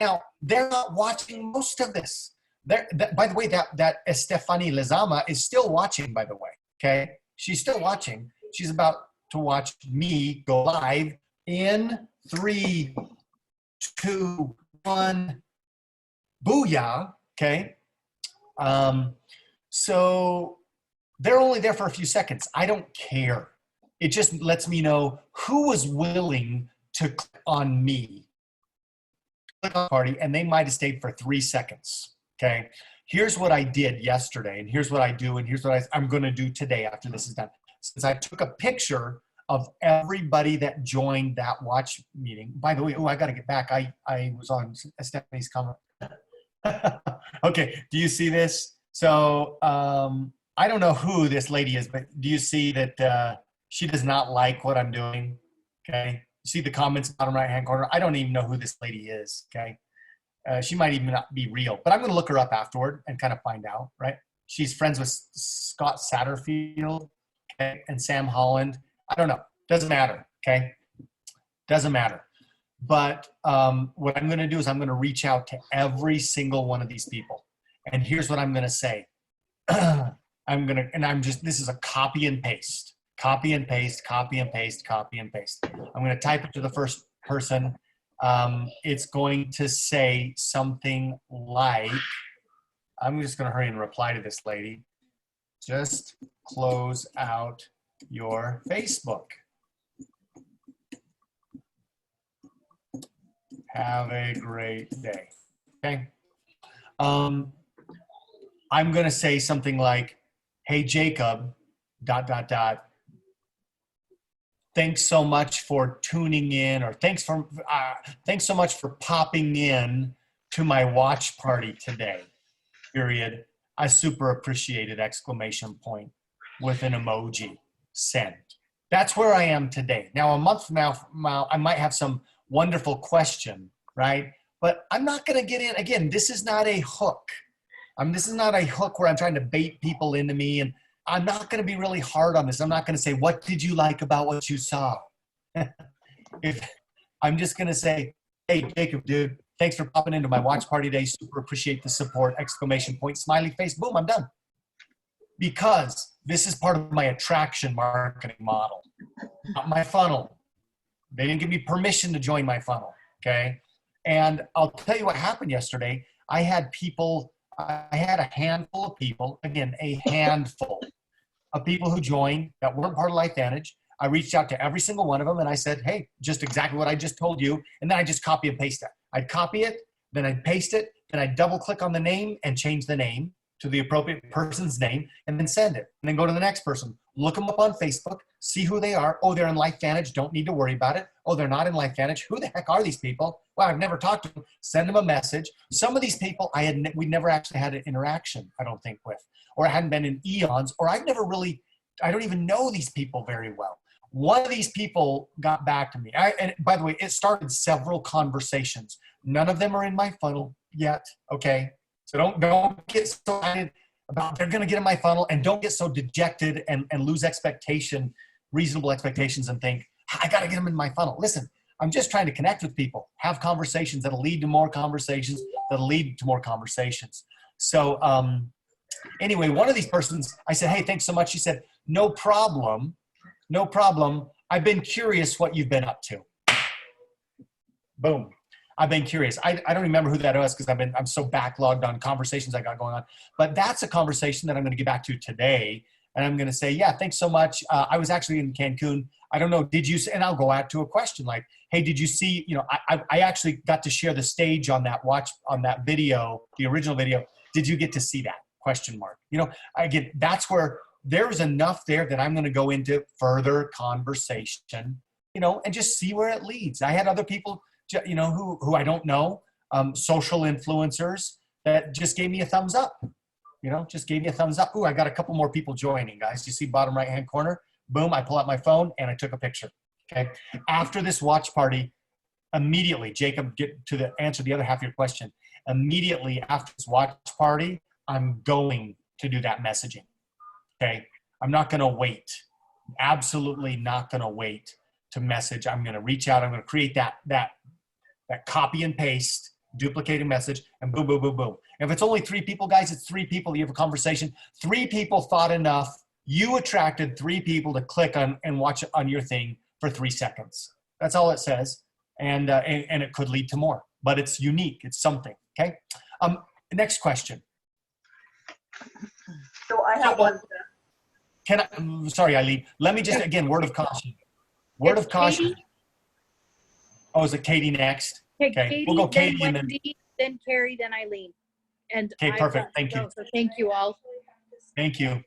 Speaker 1: Now, they're not watching most of this. By the way, that Estefany Lezama is still watching, by the way, okay? She's still watching. She's about to watch me go live in 3, 2, 1, booyah, okay? So they're only there for a few seconds. I don't care. It just lets me know who was willing to click on me, click on the party, and they might have stayed for 3 seconds, okay? Here's what I did yesterday, and here's what I do, and here's what I'm going to do today after this is done. Since I took a picture of everybody that joined that watch meeting. By the way, I got to get back. I was on Stephanie's comment. Okay, do you see this? So I don't know who this lady is, but do you see that she does not like what I'm doing? Okay, you see the comments bottom right-hand corner? I don't even know who this lady is, okay? She might even not be real, but I'm going to look her up afterward and kind of find out, right? She's friends with Scott Satterfield, okay, and Sam Holland. I don't know. Doesn't matter, okay? Doesn't matter. But what I'm going to do is I'm going to reach out to every single one of these people. And here's what I'm going to say. This is a copy and paste. Copy and paste, copy and paste, copy and paste. I'm going to type it to the first person. It's going to say something like, I'm just going to hurry and reply to this lady. Just close out your Facebook. Have a great day. Okay. I'm going to say something like, hey, Jacob, ... Thanks so much for tuning in, or thanks so much for popping in to my watch party today, period. I super appreciate it, ! With an emoji, send. That's where I am today. Now, a month from now, I might have some wonderful question, right? But I'm not going to get in. Again, this is not a hook. This is not a hook where I'm trying to bait people into me, and I'm not going to be really hard on this. I'm not going to say, what did you like about what you saw? I'm just going to say, hey, Jacob, dude, thanks for popping into my watch party today. Super appreciate the support, ! Smiley face, boom, I'm done. Because this is part of my attraction marketing model, not my funnel. They didn't give me permission to join my funnel, okay? And I'll tell you what happened yesterday. I had a handful of people, again, a handful of people who joined that weren't part of LifeVantage. I reached out to every single one of them and I said, hey, just exactly what I just told you. And then I just copy and paste it. I'd copy it, then I'd paste it, then I'd double click on the name and change the name to the appropriate person's name and then send it. And then go to the next person. Look them up on Facebook, see who they are. Oh, they're in LifeVantage, don't need to worry about it. Oh, they're not in LifeVantage. Who the heck are these people? Well, I've never talked to them. Send them a message. Some of these people we never actually had an interaction, I don't think, with, or I hadn't been in eons, or I don't even know these people very well. One of these people got back to me. And by the way, it started several conversations. None of them are in my funnel yet, okay? So don't get so excited about they're going to get in my funnel, and don't get so dejected and lose reasonable expectations and think, I got to get them in my funnel. Listen, I'm just trying to connect with people, have conversations that'll lead to more conversations, that'll lead to more conversations. So anyway, one of these persons, I said, hey, thanks so much. She said, no problem. No problem. I've been curious what you've been up to. Boom. I've been curious. I don't remember who that was because I'm so backlogged on conversations I got going on. But that's a conversation that I'm going to get back to today. and I'm going to say, yeah, thanks so much. I was actually in Cancun. I don't know, did you, and I'll go out to a question like, hey, did you see, I actually got to share the stage on that video, the original video. Did you get to see that? Question mark. Again, that's where there's enough there that I'm going to go into further conversation, and just see where it leads. I had other people, who I don't know, social influencers that just gave me a thumbs up, just gave me a thumbs up. Ooh, I got a couple more people joining, guys. You see bottom right-hand corner? Boom, I pull out my phone and I took a picture, okay? After this watch party, immediately, Jacob, get to answer the other half of your question. Immediately after this watch party, I'm going to do that messaging, okay? I'm not gonna wait. Absolutely not gonna wait to message. I'm gonna reach out, I'm gonna create that copy and paste, duplicate a message, and boom, boom, boom, boom. If it's only 3 people, guys, it's 3 people, you have a conversation. 3 people thought enough. You attracted 3 people to click on and watch on your thing for 3 seconds. That's all it says. And it could lead to more, but it's unique. It's something, okay? Next question.
Speaker 7: So I have one.
Speaker 1: Sorry, Eileen. Let me just, again, word of caution. Word of caution.
Speaker 5: Katie?
Speaker 1: Oh, is it Katie next?
Speaker 5: Okay,
Speaker 1: Okay,
Speaker 5: Katie,
Speaker 1: we'll go
Speaker 5: then
Speaker 1: Katie and then-
Speaker 5: Wendy, then Carrie, then Eileen. And
Speaker 1: Okay,
Speaker 5: I've
Speaker 1: perfect.
Speaker 5: got to
Speaker 1: Thank you.
Speaker 5: go, so thank you all.
Speaker 1: Thank you.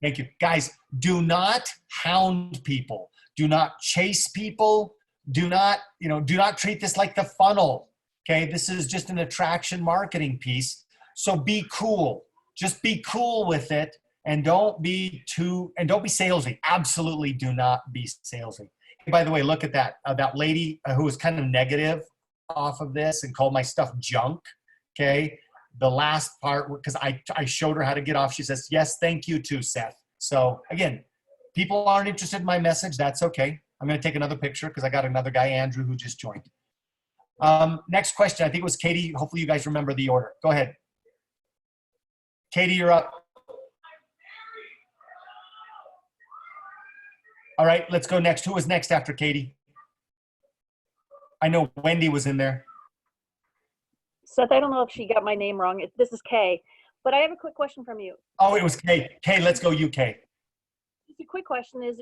Speaker 1: Thank you. Guys, do not hound people. Do not chase people. Do not treat this like the funnel. Okay, this is just an attraction marketing piece. So be cool. Just be cool with it and don't be salesy. Absolutely do not be salesy. By the way, look at that. That lady who was kind of negative off of this and called my stuff junk. Okay. The last part, because I showed her how to get off, she says, yes, thank you too, Seth. So again, people aren't interested in my message. That's okay. I'm going to take another picture because I got another guy, Andrew, who just joined. Next question. I think it was Katie. Hopefully you guys remember the order. Go ahead. Katie, you're up. All right, let's go next. Who was next after Katie? I know Wendy was in there.
Speaker 7: Seth, I don't know if she got my name wrong. This is Kay, but I have a quick question from you.
Speaker 1: Oh, it was Kay. Kay, let's go you, Kay.
Speaker 7: Just a quick question is,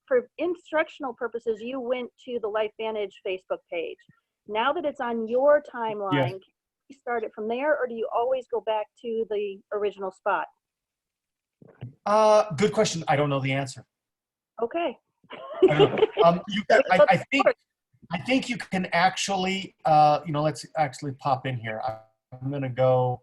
Speaker 7: for instructional purposes, you went to the LifeVantage Facebook page. Now that it's on your timeline,
Speaker 1: Yeah.
Speaker 7: can you start it from there, or do you always go back to the original spot?
Speaker 1: Good question. I don't know the answer.
Speaker 7: Okay.
Speaker 1: I don't know. I think you can actually, let's actually pop in here. I'm going to go,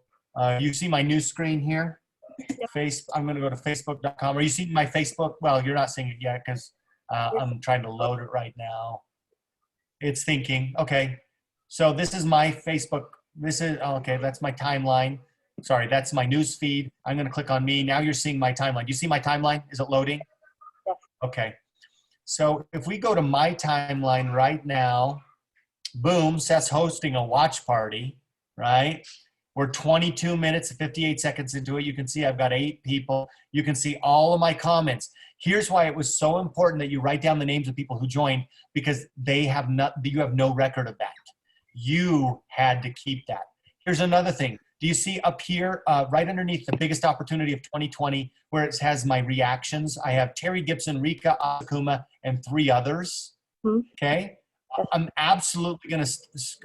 Speaker 1: you see my new screen here?
Speaker 7: Yep.
Speaker 1: I'm going to go to facebook.com. Are you seeing my Facebook? Well, you're not seeing it yet because I'm trying to load it right now. It's thinking, okay. So this is my Facebook. Okay, that's my timeline. Sorry, that's my news feed. I'm going to click on me. Now you're seeing my timeline. You see my timeline? Is it loading?
Speaker 7: Yes.
Speaker 1: Okay. So if we go to my timeline right now, boom, Seth's hosting a watch party, right? We're 22 minutes and 58 seconds into it. You can see I've got 8 people. You can see all of my comments. Here's why it was so important that you write down the names of people who joined, because you have no record of that. You had to keep that. Here's another thing. Do you see up here, right underneath the biggest opportunity of 2020, where it has my reactions? I have Terry Gibson, Rika Akuma, and 3 others. Okay. I'm absolutely going to,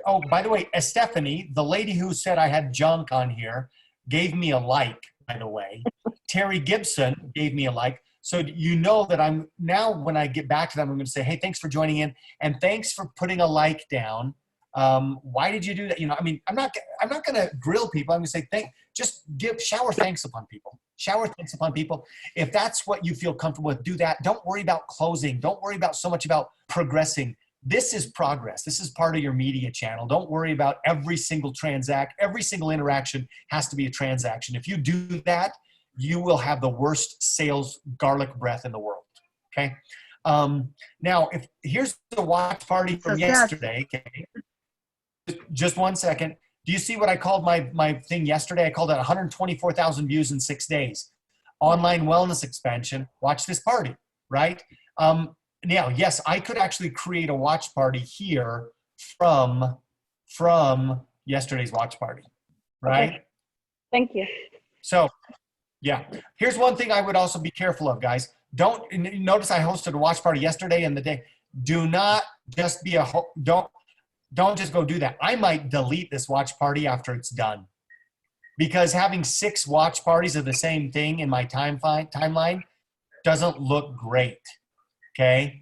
Speaker 1: oh, by the way, Stephanie, the lady who said I had junk on here, gave me a like, by the way. Terry Gibson gave me a like. So you know that I'm, now when I get back to them, I'm going to say, hey, thanks for joining in. And thanks for putting a like down. Why did you do that? I'm not going to grill people. I'm going to say, just shower thanks upon people. Shower thanks upon people. If that's what you feel comfortable with, do that. Don't worry about closing. Don't worry about so much about progressing. This is progress. This is part of your media channel. Don't worry about every single every single interaction has to be a transaction. If you do that, you will have the worst sales garlic breath in the world. Okay. Now, here's the watch party from yesterday. Okay. Just 1 second. Do you see what I called my thing yesterday? I called it 124,000 views in 6 days. Online wellness expansion. Watch this party, right? Now, yes, I could actually create a watch party here from yesterday's watch party, right?
Speaker 7: Okay. Thank you.
Speaker 1: So, Yeah. Here's one thing I would also be careful of, guys. Don't notice I hosted a watch party yesterday and the day. Do not just be don't just go do that. I might delete this watch party after it's done, because having 6 watch parties of the same thing in my timeline doesn't look great. Okay.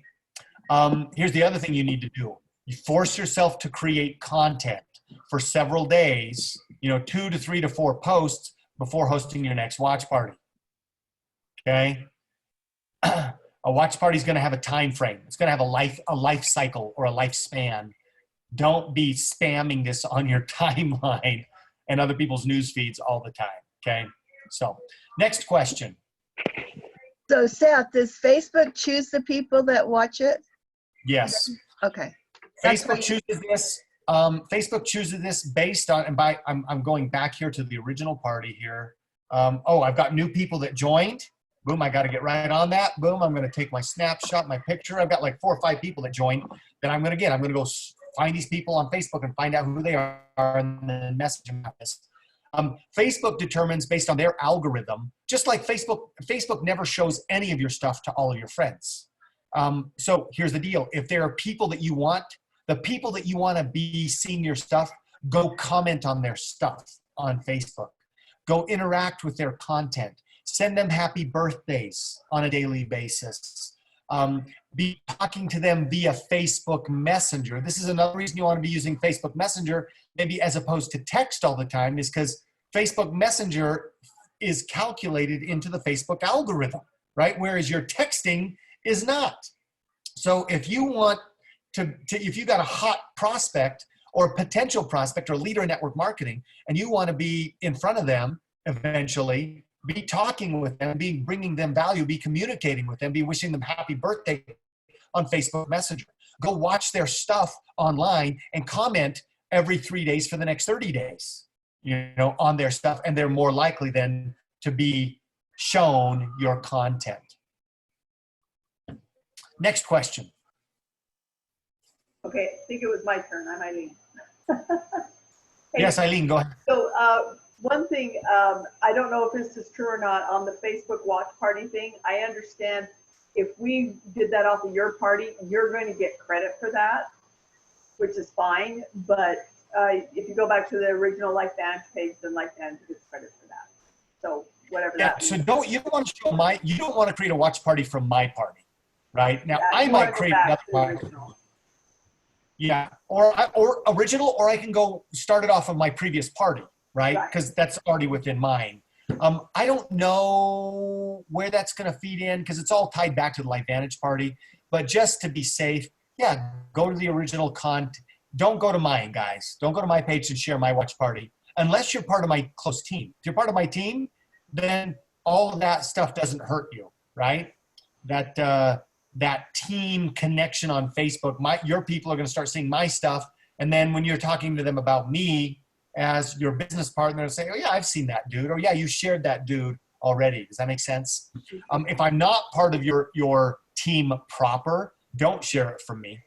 Speaker 1: Here's the other thing you need to do. You force yourself to create content for several days, 2 to 3 to 4 posts before hosting your next watch party. Okay. A watch party is going to have a time frame. It's going to have a life cycle or a lifespan. Don't be spamming this on your timeline and other people's news feeds all the time. Okay. So next question.
Speaker 8: So Seth, does Facebook choose the people that watch it?
Speaker 1: Yes.
Speaker 8: Okay. That's
Speaker 1: Facebook
Speaker 8: what-
Speaker 1: chooses this. Facebook chooses this based on, and I'm going back here to the original party here. I've got new people that joined. Boom, I got to get right on that. Boom, I'm going to take my snapshot, my picture. I've got like 4 or 5 people that joined. Then I'm going to go find these people on Facebook and find out who they are and then message them about this. Facebook determines based on their algorithm, just like Facebook never shows any of your stuff to all of your friends. So here's the deal. If there are people that you want, the people that you want to be seeing your stuff, go comment on their stuff on Facebook. Go interact with their content. Send them happy birthdays on a daily basis. Be talking to them via Facebook Messenger. This is another reason you want to be using Facebook Messenger, maybe as opposed to text all the time, is because Facebook Messenger is calculated into the Facebook algorithm, right? Whereas your texting is not. So if you want if you got a hot prospect or potential prospect or leader in network marketing, and you want to be in front of them eventually, be talking with them, bringing them value, be communicating with them, be wishing them happy birthday on Facebook Messenger. Go watch their stuff online and comment every 3 days for the next 30 days, on their stuff. And they're more likely then to be shown your content. Next question.
Speaker 9: Okay, I think it was my turn. I'm Eileen.
Speaker 1: Yes, Eileen, go ahead.
Speaker 9: So one thing, I don't know if this is true or not, on the Facebook watch party thing, I understand if we did that off of your party, you're going to get credit for that, which is fine. But if you go back to the original LifeVantage page, then LifeVantage gets credit for that. So whatever
Speaker 1: Yeah,
Speaker 9: that
Speaker 1: so
Speaker 9: means.
Speaker 1: you don't want to create a watch party from my party, right? Now,
Speaker 9: Yeah,
Speaker 1: I
Speaker 9: you
Speaker 1: might
Speaker 9: wanna go
Speaker 1: create
Speaker 9: back
Speaker 1: another
Speaker 9: to the
Speaker 1: party.
Speaker 9: original.
Speaker 1: Yeah, or original, or I can go start it off of my previous party, right?
Speaker 9: Right.
Speaker 1: Because that's already within mine. I don't know where that's going to feed in because it's all tied back to the LifeVantage party. But just to be safe, yeah, go to the original content. Don't go to mine, guys. Don't go to my page and share my watch party unless you're part of my close team. If you're part of my team, then all of that stuff doesn't hurt you, right? That team connection on Facebook, your people are going to start seeing my stuff. And then when you're talking to them about me as your business partner, say, oh yeah, I've seen that dude. Or yeah, you shared that dude already. Does that make sense? If I'm not part of your team proper, don't share it from me.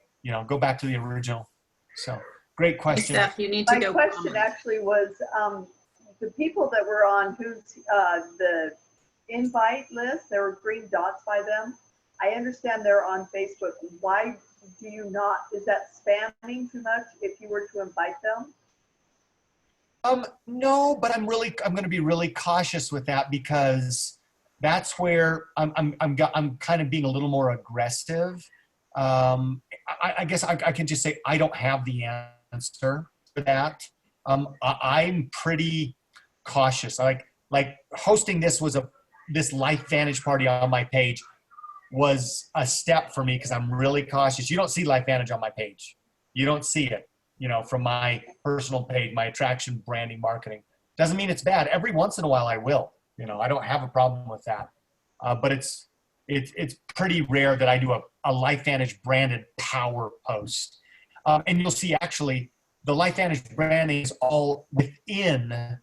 Speaker 1: Go back to the original. So great question.
Speaker 10: Steph, you need to
Speaker 9: My
Speaker 10: go.
Speaker 9: question actually was, the people that were on the invite list, there were green dots by them. I understand they're on Facebook. Why do you not, is that spamming too much if you were to invite them?
Speaker 1: No, but I'm going to be really cautious with that because that's where I'm kind of being a little more aggressive. I guess I can just say I don't have the answer for that. I'm pretty cautious. Like hosting this LifeVantage party on my page was a step for me because I'm really cautious. You don't see LifeVantage on my page. You don't see it, from my personal page, my attraction branding marketing. Doesn't mean it's bad. Every once in a while I will. I don't have a problem with that. But it's pretty rare that I do a LifeVantage branded power post. And you'll see actually the LifeVantage branding is all within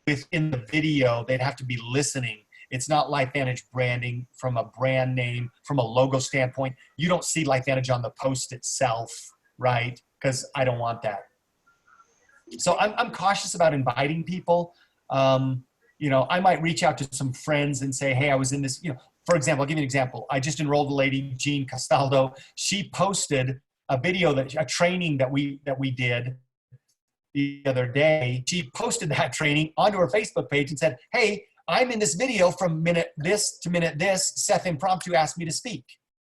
Speaker 1: the video. They'd have to be listening. It's not LifeVantage branding from a brand name, from a logo standpoint. You don't see LifeVantage on the post itself, right? Because I don't want that. So I'm cautious about inviting people. you know, I might reach out to some friends and say, hey, I was in this, you know, for example, I'll give you an example. I just enrolled a lady, Jean Castaldo. She posted a video a training that we did the other day. She posted that training onto her Facebook page and said, hey, I'm in this video from minute this to minute this. Seth Impromptu asked me to speak,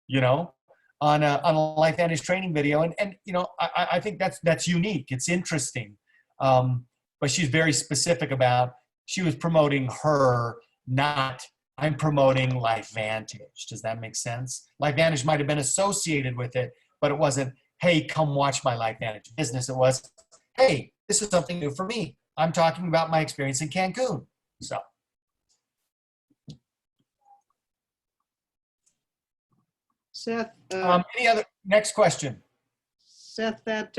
Speaker 1: you know, on a LifeVantage training video. And you know, I think that's unique. It's interesting. But she's very specific about, she was promoting her, not I'm promoting LifeVantage. Does that make sense? LifeVantage might have been associated with it, but it wasn't, hey, come watch my LifeVantage business. It was, hey, this is something new for me. I'm talking about my experience in Cancun. So.
Speaker 10: Seth,
Speaker 1: Any other, next question.
Speaker 10: Seth, that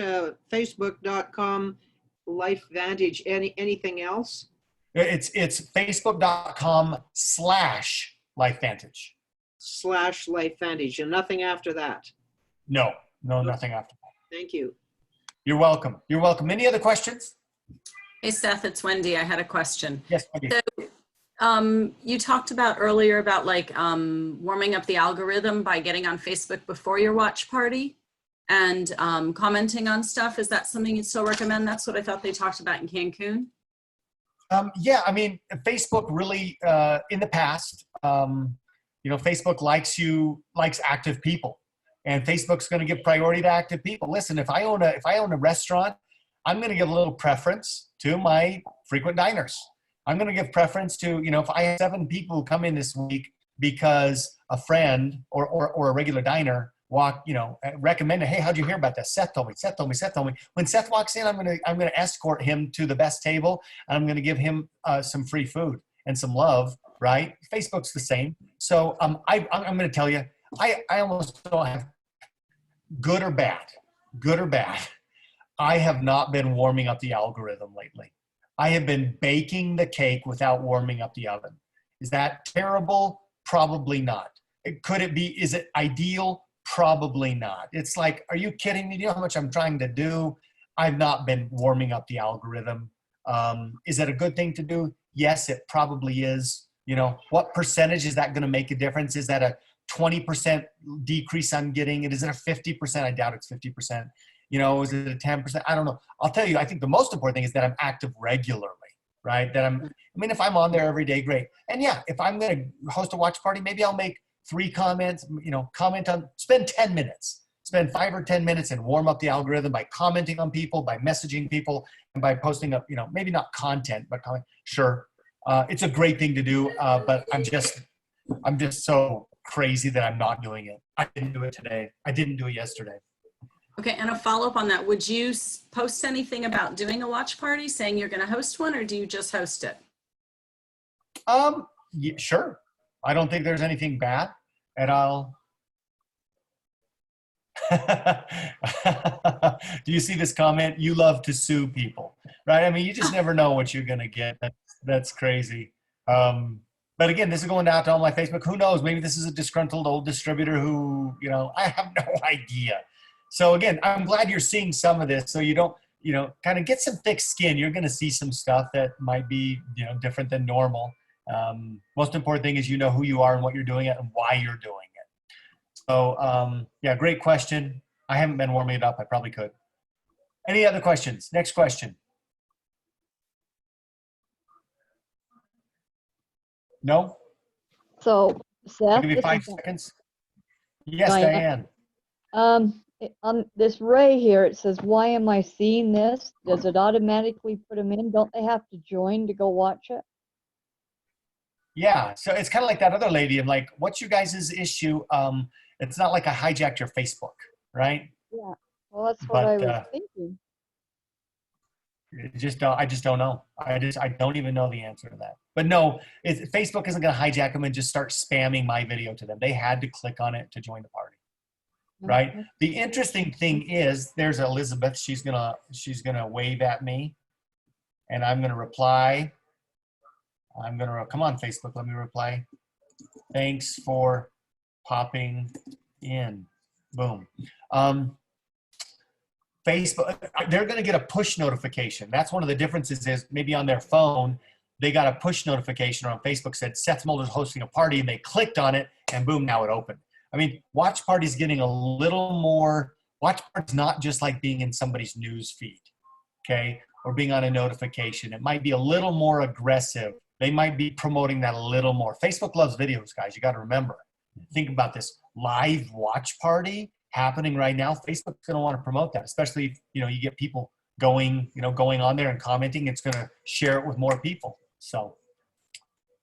Speaker 10: Facebook.com LifeVantage, anything else?
Speaker 1: It's facebook.com/LifeVantage.
Speaker 10: /LifeVantage and nothing after that.
Speaker 1: No, nothing after that.
Speaker 10: Thank you.
Speaker 1: You're welcome. You're welcome. Any other questions?
Speaker 11: Hey, Seth, it's Wendy. I had a question.
Speaker 1: Yes, Wendy.
Speaker 11: So, you talked about earlier about like warming up the algorithm by getting on Facebook before your watch party and commenting on stuff. Is that something you'd still recommend? That's what I thought they talked about in Cancun.
Speaker 1: Yeah, I mean, Facebook really, in the past, you know, Facebook likes active people, and Facebook's going to give priority to active people. Listen, if I own a restaurant, I'm going to give a little preference to my frequent diners. I'm going to give preference to, you know, if I have 7 people who come in this week because a friend or a regular diner recommended, hey, how'd you hear about this? Seth told me. When Seth walks in, I'm going to escort him to the best table, and I'm going to give him some free food and some love, right? Facebook's the same. So I'm going to tell you, I almost don't have good or bad. I have not been warming up the algorithm lately. I have been baking the cake without warming up the oven. Is that terrible? Probably not. Could it be? Is it ideal? Probably not. It's like, are you kidding me? Do you know how much I'm trying to do? I've not been warming up the algorithm. Is it a good thing to do? Yes, it probably is. You know, what percentage is that going to make a difference? Is that a 20% decrease I'm getting? Is it a 50%? I doubt it's 50%. You know, is it a 10%? I don't know. I'll tell you, I think the most important thing is that I'm active regularly, right? If I'm on there every day, great. And yeah, if I'm going to host a watch party, maybe I'll make 3 comments, you know, spend 10 minutes, spend 5 or 10 minutes and warm up the algorithm by commenting on people, by messaging people, and by posting up, you know, maybe not content, but comment. Sure. It's a great thing to do, but I'm just so crazy that I'm not doing it. I didn't do it today. I didn't do it yesterday.
Speaker 11: Okay, and a follow-up on that. Would you post anything about doing a watch party, saying you're going to host one, or do you just host it?
Speaker 1: Yeah, sure. I don't think there's anything bad, and I'll. Do you see this comment? You love to sue people, right? I mean, you just never know what you're going to get. That's crazy. But again, this is going out to all my Facebook. Who knows? Maybe this is a disgruntled old distributor who, you know, I have no idea. So again, I'm glad you're seeing some of this, so you don't, you know, kind of get some thick skin. You're going to see some stuff that might be, you know, different than normal. Most important thing is you know who you are and what you're doing it and why you're doing it. So yeah, great question. I haven't been warming it up. I probably could. Any other questions? Next question. No?
Speaker 12: So, Seth,
Speaker 1: I'll give you 5 seconds. Yes,
Speaker 12: Diane.
Speaker 1: Diane.
Speaker 12: On this Ray here, it says, why am I seeing this? Does it automatically put them in? Don't they have to join to go watch it?
Speaker 1: Yeah, so it's kind of like that other lady. I'm like, what's your guys' issue? It's not like I hijacked your Facebook, right?
Speaker 12: Yeah, well, that's what I was thinking.
Speaker 1: I just don't know. I don't even know the answer to that. But no, Facebook isn't going to hijack them and just start spamming my video to them. They had to click on it to join the party. Right. The interesting thing is, there's Elizabeth. She's gonna wave at me, and I'm gonna reply. Come on, Facebook. Let me reply. Thanks for popping in. Boom. Facebook. They're gonna get a push notification. That's one of the differences. Is maybe on their phone, they got a push notification on Facebook said Seth Mulder's hosting a party, and they clicked on it, and boom, now it opened. I mean, Watch Party's getting a little more, Watch Party's not just like being in somebody's news feed, okay, or being on a notification. It might be a little more aggressive. They might be promoting that a little more. Facebook loves videos, guys. You got to remember. Think about this live watch party happening right now. Facebook's going to want to promote that, especially if, you know, you get people going on there and commenting. It's going to share it with more people. So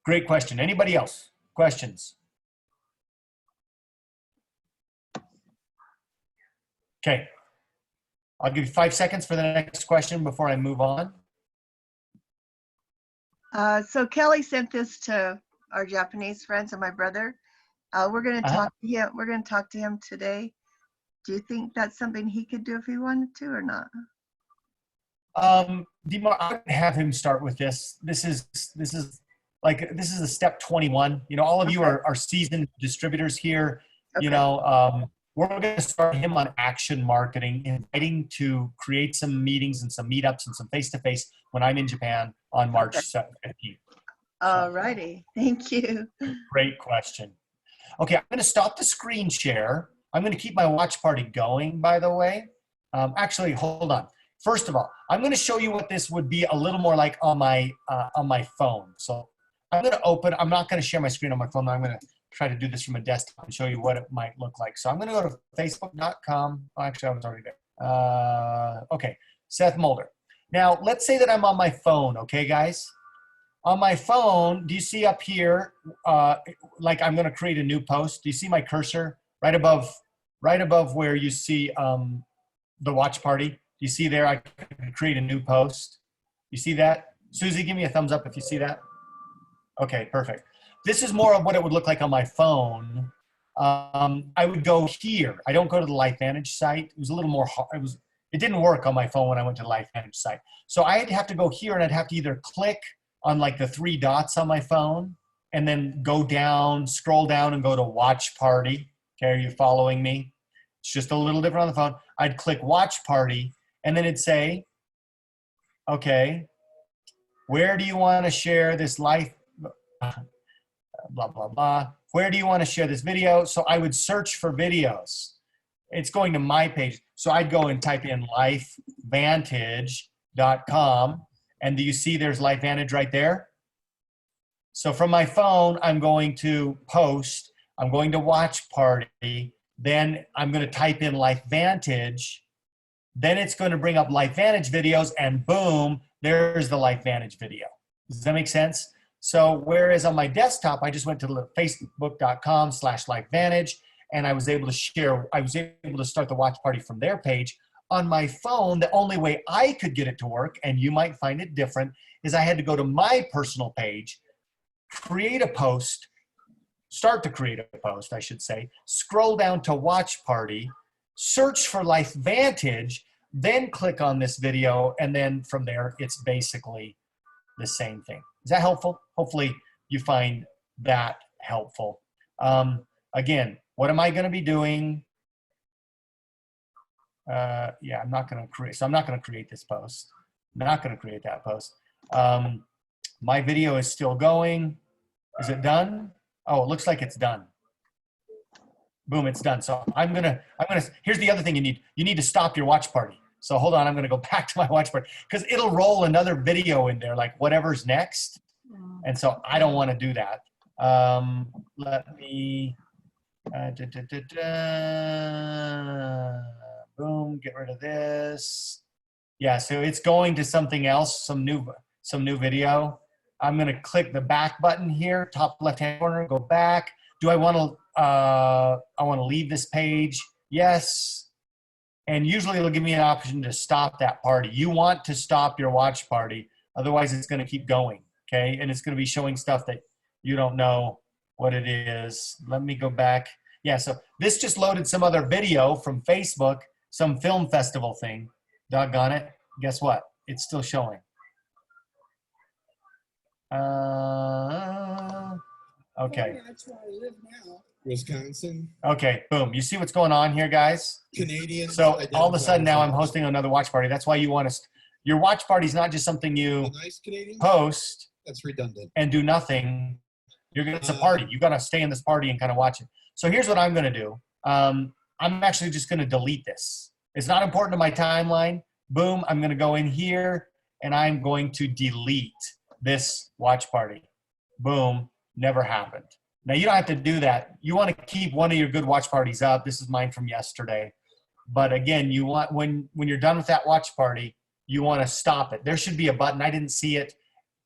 Speaker 1: great question. Anybody else? Questions? Okay. I'll give you 5 seconds for the next question before I move on.
Speaker 8: So Kelly sent this to our Japanese friends and my brother. We're going to talk to him. We're going to talk to him today. Do you think that's something he could do if he wanted to or not?
Speaker 1: Dimar, I would have him start with this. This is a step 21. You know, all of you are seasoned distributors here.
Speaker 8: Okay.
Speaker 1: You know, we're going to start him on action marketing, inviting to create some meetings and some meetups and some face-to-face when I'm in Japan on March 15th.
Speaker 8: All righty. Thank you.
Speaker 1: Great question. Okay, I'm going to stop the screen share. I'm going to keep my watch party going, by the way. Actually, hold on. First of all, I'm going to show you what this would be a little more like on my phone. So I'm going to open. I'm not going to share my screen on my phone. I'm going to try to do this from a desktop and show you what it might look like. So I'm going to go to facebook.com. Oh, actually, I was already there. Okay, Seth Mulder. Now, let's say that I'm on my phone, okay, guys? On my phone, do you see up here, like I'm going to create a new post? Do you see my cursor right above where you see the watch party? Do you see there I can create a new post? You see that? Susie, give me a thumbs up if you see that. Okay, perfect. This is more of what it would look like on my phone. I would go here. I don't go to the LifeVantage site. It was a little more hard. It didn't work on my phone when I went to the LifeVantage site. So I'd have to go here and I'd have to either click on like the 3 dots on my phone and then go down, scroll down and go to watch party. Okay, are you following me? It's just a little different on the phone. I'd click watch party and then it'd say, okay, where do you want to share this life? Blah, blah, blah. Where do you want to share this video? So I would search for videos. It's going to my page. So I'd go and type in lifevantage.com. And do you see there's LifeVantage right there? So from my phone, I'm going to post. I'm going to watch party. Then I'm going to type in LifeVantage. Then it's going to bring up LifeVantage videos. And boom, there's the LifeVantage video. Does that make sense? So whereas on my desktop, I just went to facebook.com/LifeVantage and I was able to share, I was able to start the watch party from their page. On my phone, the only way I could get it to work, and you might find it different, is I had to go to my personal page, create a post, start to create a post, I should say, scroll down to watch party, search for LifeVantage, then click on this video, and then from there, it's basically the same thing. Is that helpful? Hopefully you find that helpful. Again, what am I going to be doing? Yeah, I'm not going to create. So I'm not going to create this post. I'm not going to create that post. My video is still going. Is it done? Oh, it looks like it's done. Boom, it's done. So I'm gonna. Here's the other thing you need. You need to stop your watch party. So hold on, I'm gonna go back to my watch party because it'll roll another video in there, like whatever's next. And so I don't want to do that. Let me. Boom, get rid of this. Yeah, so it's going to something else, some new video. I'm gonna click the back button here, top left-hand corner, go back. Do I want to leave this page? Yes. And usually it'll give me an option to stop that party. You want to stop your watch party, otherwise it's gonna keep going, okay? And it's gonna be showing stuff that you don't know what it is. Let me go back. Yeah, so this just loaded some other video from Facebook, some film festival thing. Doggone it. Guess what? It's still showing. Okay.
Speaker 13: That's where I live now. Wisconsin.
Speaker 1: Okay, boom. You see what's going on here, guys?
Speaker 13: Canadian.
Speaker 1: So all of a sudden now I'm hosting another watch party. That's why you want to, your watch party is not just something you
Speaker 13: nice Canadian
Speaker 1: post.
Speaker 13: That's redundant.
Speaker 1: and do nothing, it's a party. You got to stay in this party and kind of watch it. So here's what I'm going to do. I'm actually just going to delete this. It's not important to my timeline. Boom, I'm going to go in here and I'm going to delete this watch party. Boom, never happened. Now you don't have to do that. You want to keep one of your good watch parties up. This is mine from yesterday. But again, you want, when you're done with that watch party, you want to stop it. There should be a button. I didn't see it.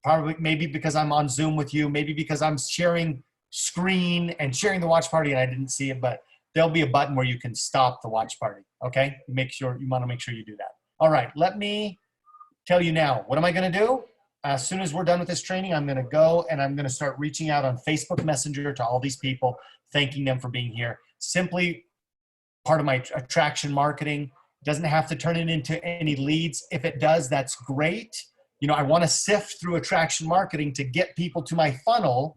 Speaker 1: Probably maybe because I'm on Zoom with you, maybe because I'm sharing screen and sharing the watch party and I didn't see it, but there'll be a button where you can stop the watch party. Okay, you want to make sure you do that. All right, let me tell you now, what am I going to do? As soon as we're done with this training, I'm going to go and I'm going to start reaching out on Facebook Messenger to all these people, thanking them for being here. Simply part of my attraction marketing. Doesn't have to turn it into any leads. If it does, that's great. You know, I want to sift through attraction marketing to get people to my funnel.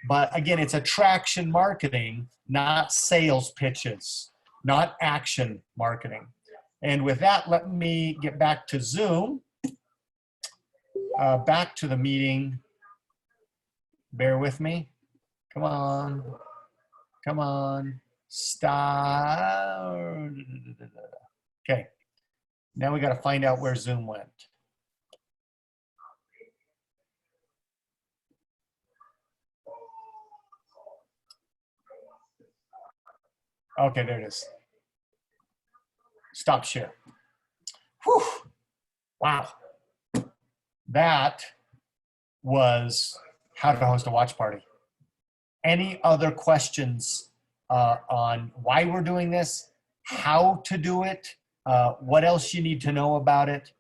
Speaker 1: But again, it's attraction marketing, not sales pitches, not action marketing. And with that, let me get back to Zoom, back to the meeting. Bear with me. Come on. Come on. Stop. Okay. Now we got to find out where Zoom went. Okay, there it is. Stop share. Whew. Wow. That was how to host a watch party. Any other questions on why we're doing this, how to do it, what else you need to know about it?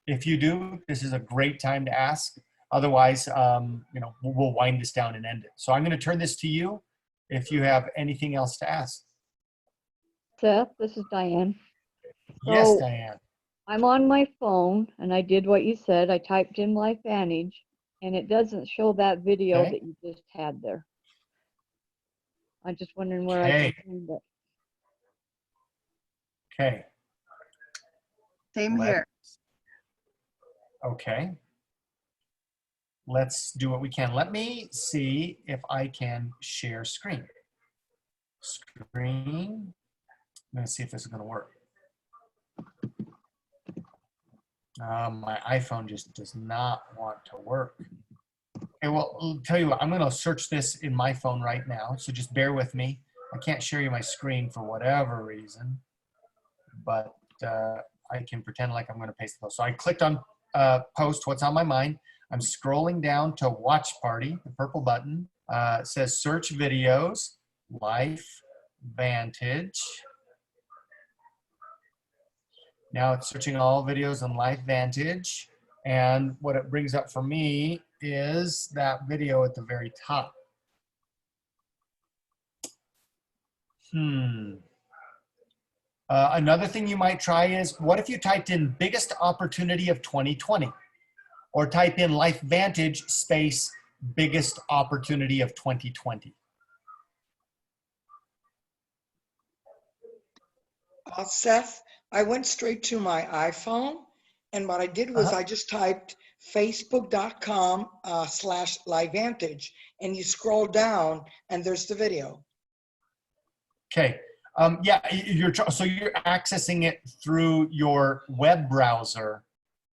Speaker 1: If you do, this is a great time to ask. Otherwise, you know, we'll wind this down and end it. So I'm going to turn this to you if you have anything else to ask.
Speaker 12: Seth, this is Diane.
Speaker 1: Yes,
Speaker 12: So,
Speaker 1: Diane.
Speaker 12: I'm on my phone and I did what you said. I typed in LifeVantage and it doesn't show that video
Speaker 1: Okay.
Speaker 12: that you just had there. I'm just wondering where I
Speaker 1: Okay.
Speaker 12: can find it.
Speaker 1: Okay.
Speaker 8: Same here.
Speaker 1: Okay. Let's do what we can. Let me see if I can share screen. Screen. I'm going to see if this is going to work. My iPhone just does not want to work. Okay, well, I'll tell you what, I'm going to search this in my phone right now, so just bear with me. I can't share you my screen for whatever reason, but I can pretend like I'm going to paste the post. So I clicked on post, what's on my mind. I'm scrolling down to watch party, the purple button. It says search videos, LifeVantage. Now it's searching all videos on LifeVantage. And what it brings up for me is that video at the very top. Another thing you might try is, what if you typed in biggest opportunity of 2020? Or type in LifeVantage space biggest opportunity of 2020.
Speaker 14: Seth, I went straight to my iPhone, and what I did was I just typed facebook.com/LifeVantage, and you scroll down, and there's the video.
Speaker 1: Okay. Yeah, so you're accessing it through your web browser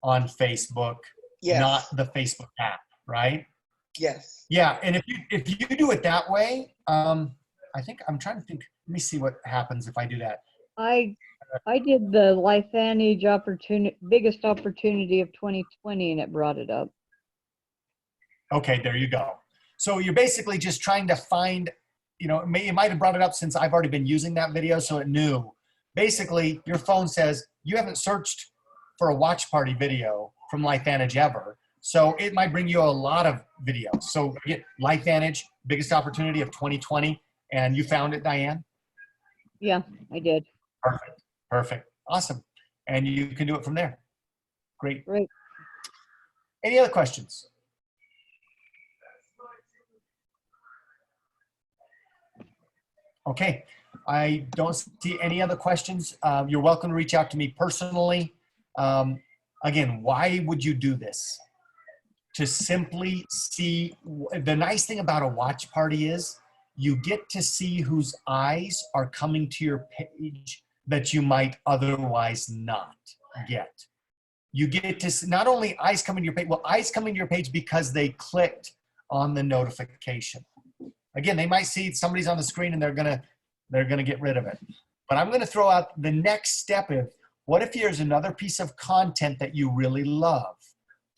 Speaker 1: on Facebook,
Speaker 14: Yes.
Speaker 1: not the Facebook app, right?
Speaker 14: Yes.
Speaker 1: Yeah, and if you do it that way, I think I'm trying to think. Let me see what happens if I do that.
Speaker 12: I did the LifeVantage biggest opportunity of 2020 and it brought it up.
Speaker 1: Okay, there you go. So you're basically just trying to find, you know, it might have brought it up since I've already been using that video, so it knew. Basically, your phone says you haven't searched for a watch party video from LifeVantage ever, so it might bring you a lot of videos. So get LifeVantage, biggest opportunity of 2020, and you found it, Diane?
Speaker 12: Yeah, I did.
Speaker 1: Perfect, perfect, awesome. And you can do it from there. Great.
Speaker 12: Great.
Speaker 1: Any other questions? Okay, I don't see any other questions. You're welcome to reach out to me personally. Again, why would you do this? to simply see. The nice thing about a watch party is you get to see whose eyes are coming to your page that you might otherwise not get. You get to see not only eyes coming to your page, well, eyes coming to your page because they clicked on the notification. Again, they might see somebody's on the screen and they're gonna get rid of it. But I'm gonna throw out the next step is, what if there's another piece of content that you really love?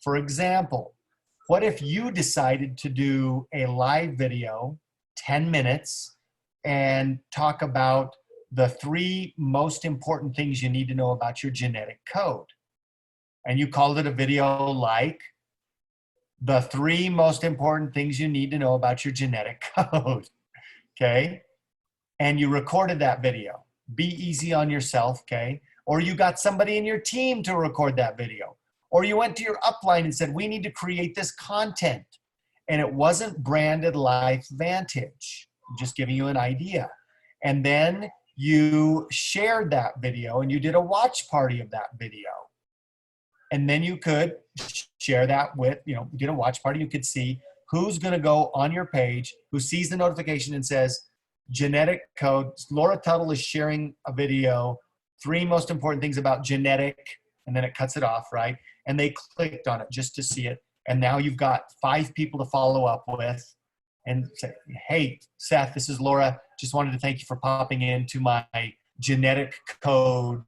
Speaker 1: For example, what if you decided to do a live video, 10 minutes, and talk about the 3 most important things you need to know about your genetic code? And you called it a video like, the 3 most important things you need to know about your genetic code, okay? And you recorded that video. Be easy on yourself, okay? Or you got somebody in your team to record that video. Or you went to your upline and said, we need to create this content. And it wasn't branded LifeVantage. I'm just giving you an idea. And then you shared that video and you did a watch party of that video. And then you could share that with, you did a watch party. You could see who's going to go on your page, who sees the notification and says, genetic code. Laura Tuttle is sharing a video, 3 most important things about genetic, and then it cuts it off, right? And they clicked on it just to see it. And now you've got 5 people to follow up with and say, hey, Seth, this is Laura. Just wanted to thank you for popping into my genetic code,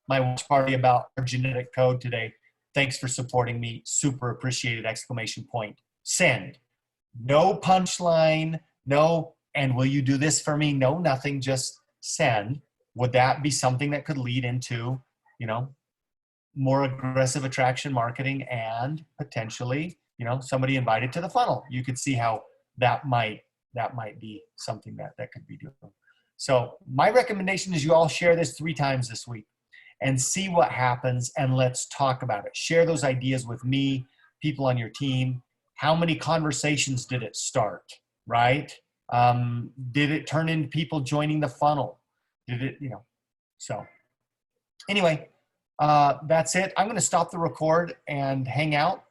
Speaker 1: my watch party about our genetic code today. Thanks for supporting me. Super appreciated, exclamation point. Send. No punchline, no, and will you do this for me? No, nothing, just send. Would that be something that could lead into, more aggressive attraction marketing and potentially, somebody invited to the funnel? You could see how that might be something that could be doing. So my recommendation is you all share this 3 times this week and see what happens, and let's talk about it. Share those ideas with me, people on your team. How many conversations did it start, right? Did it turn into people joining the funnel? Did it, so anyway, that's it. I'm gonna stop the record and hang out